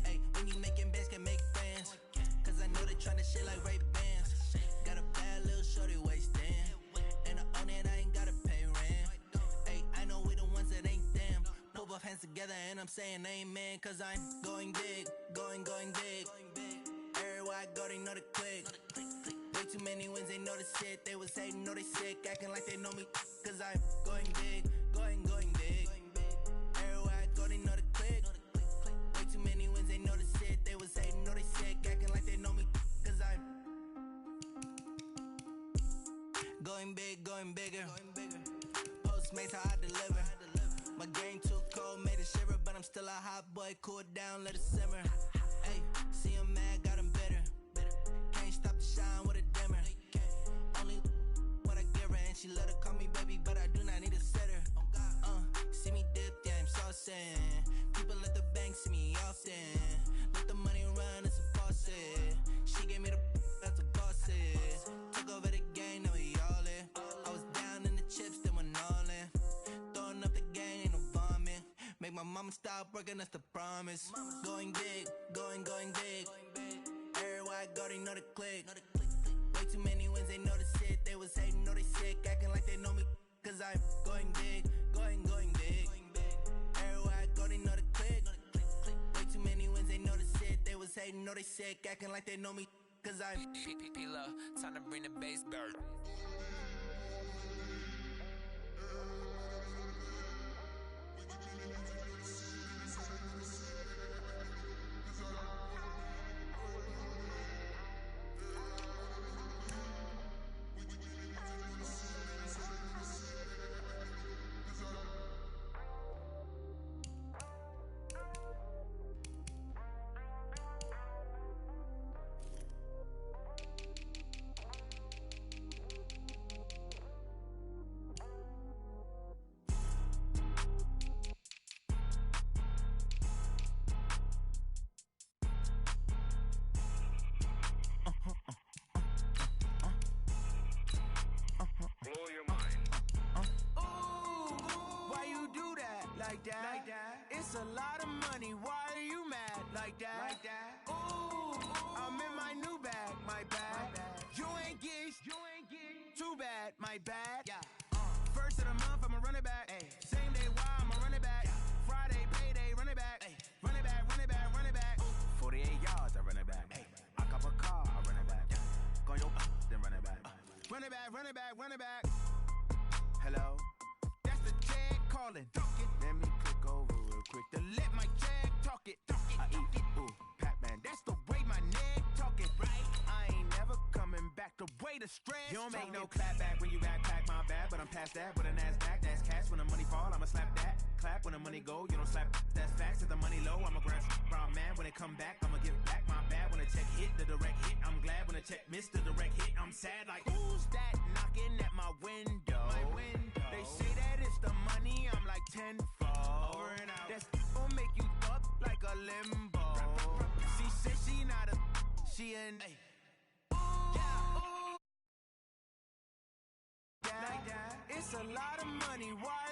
Ay, when you making bands, can make friends. Cause I know they tryna shit like Ray Bans. Got a bad little shorty wasting. And I own it, I ain't gotta pay rent. Ay, I know we the ones that ain't them. Put both hands together and I'm saying amen. Cause I'm going big, going big. Everywhere I go, they know the click. Way too many wins, they know the shit. They was hating, know they sick, acting like they know me. Cause I'm going big, going big. Everywhere I go, they know the click. Way too many wins, they know the shit. They was hating, know they sick, acting like they know me. Cause I'm going big, going bigger. Postmates how I deliver. My game too cold, made it shiver, but I'm still a hot boy. Cool it down, let it simmer. Hey, see him mad, got him bitter. Can't stop the shine with a dimmer. Only what I give her, and she let her call me baby, but I do not need a sitter. See me dip, yeah, I'm saucing. People at the bank see me often. Let the money run, it's a faucet. She gave me the that's a faucet. Took over the game, now we all in. I was down in the chips, then went all in. Throwing up the game, ain't no vomit. Make my mama stop working, that's the promise. Going big, going big. Everywhere I go, they know the click. Way too many wins, they know the shit. They was hating, know they sick, acting like they know me. Cause I'm going big, going big. Everywhere I go, they know the click. Way too many wins, they know the shit. They was hating, know they sick, acting like they know me. Cause I'm P-P-P-Love, time to bring the bass bird. like that. It's a lot of money, why are you mad like that? Ooh, I'm in my new bag, my bag. my bag. Yeah. First of the month, I'ma run it back. Ay. Same day, why I'ma run it back. Friday, payday, run it back. Ay. Run it back, run it back, run it back. 48 yards, I run it back. Ay. I cop a car, I run it back. Go yo, then run it back. Run it back, run it back, run it back. Hello, that's the jag calling. Let me click over real quick to let my jag talk it. I eat it, ooh, Pac-Man. That's the way my neck talking, right? I ain't never coming back. The way the stress. You don't make no clap back when you backpack my bad, but I'm past that. With a NASDAQ, that's cash. When the money fall, I'ma slap that. Clap when the money go, you don't slap. That's facts. If the money low, I'ma grab brown man. When it come back, I'ma give back my bad. When the check hit, the direct hit. I'm glad when the check missed the direct hit. I'm sad like who's that knocking at my window? My window. They say that it's the money. I'm like tenfold. Over and out. That's gon' make you up like a limbo. She said she not a. She an. Ay. Like that. It's a lot of money. Why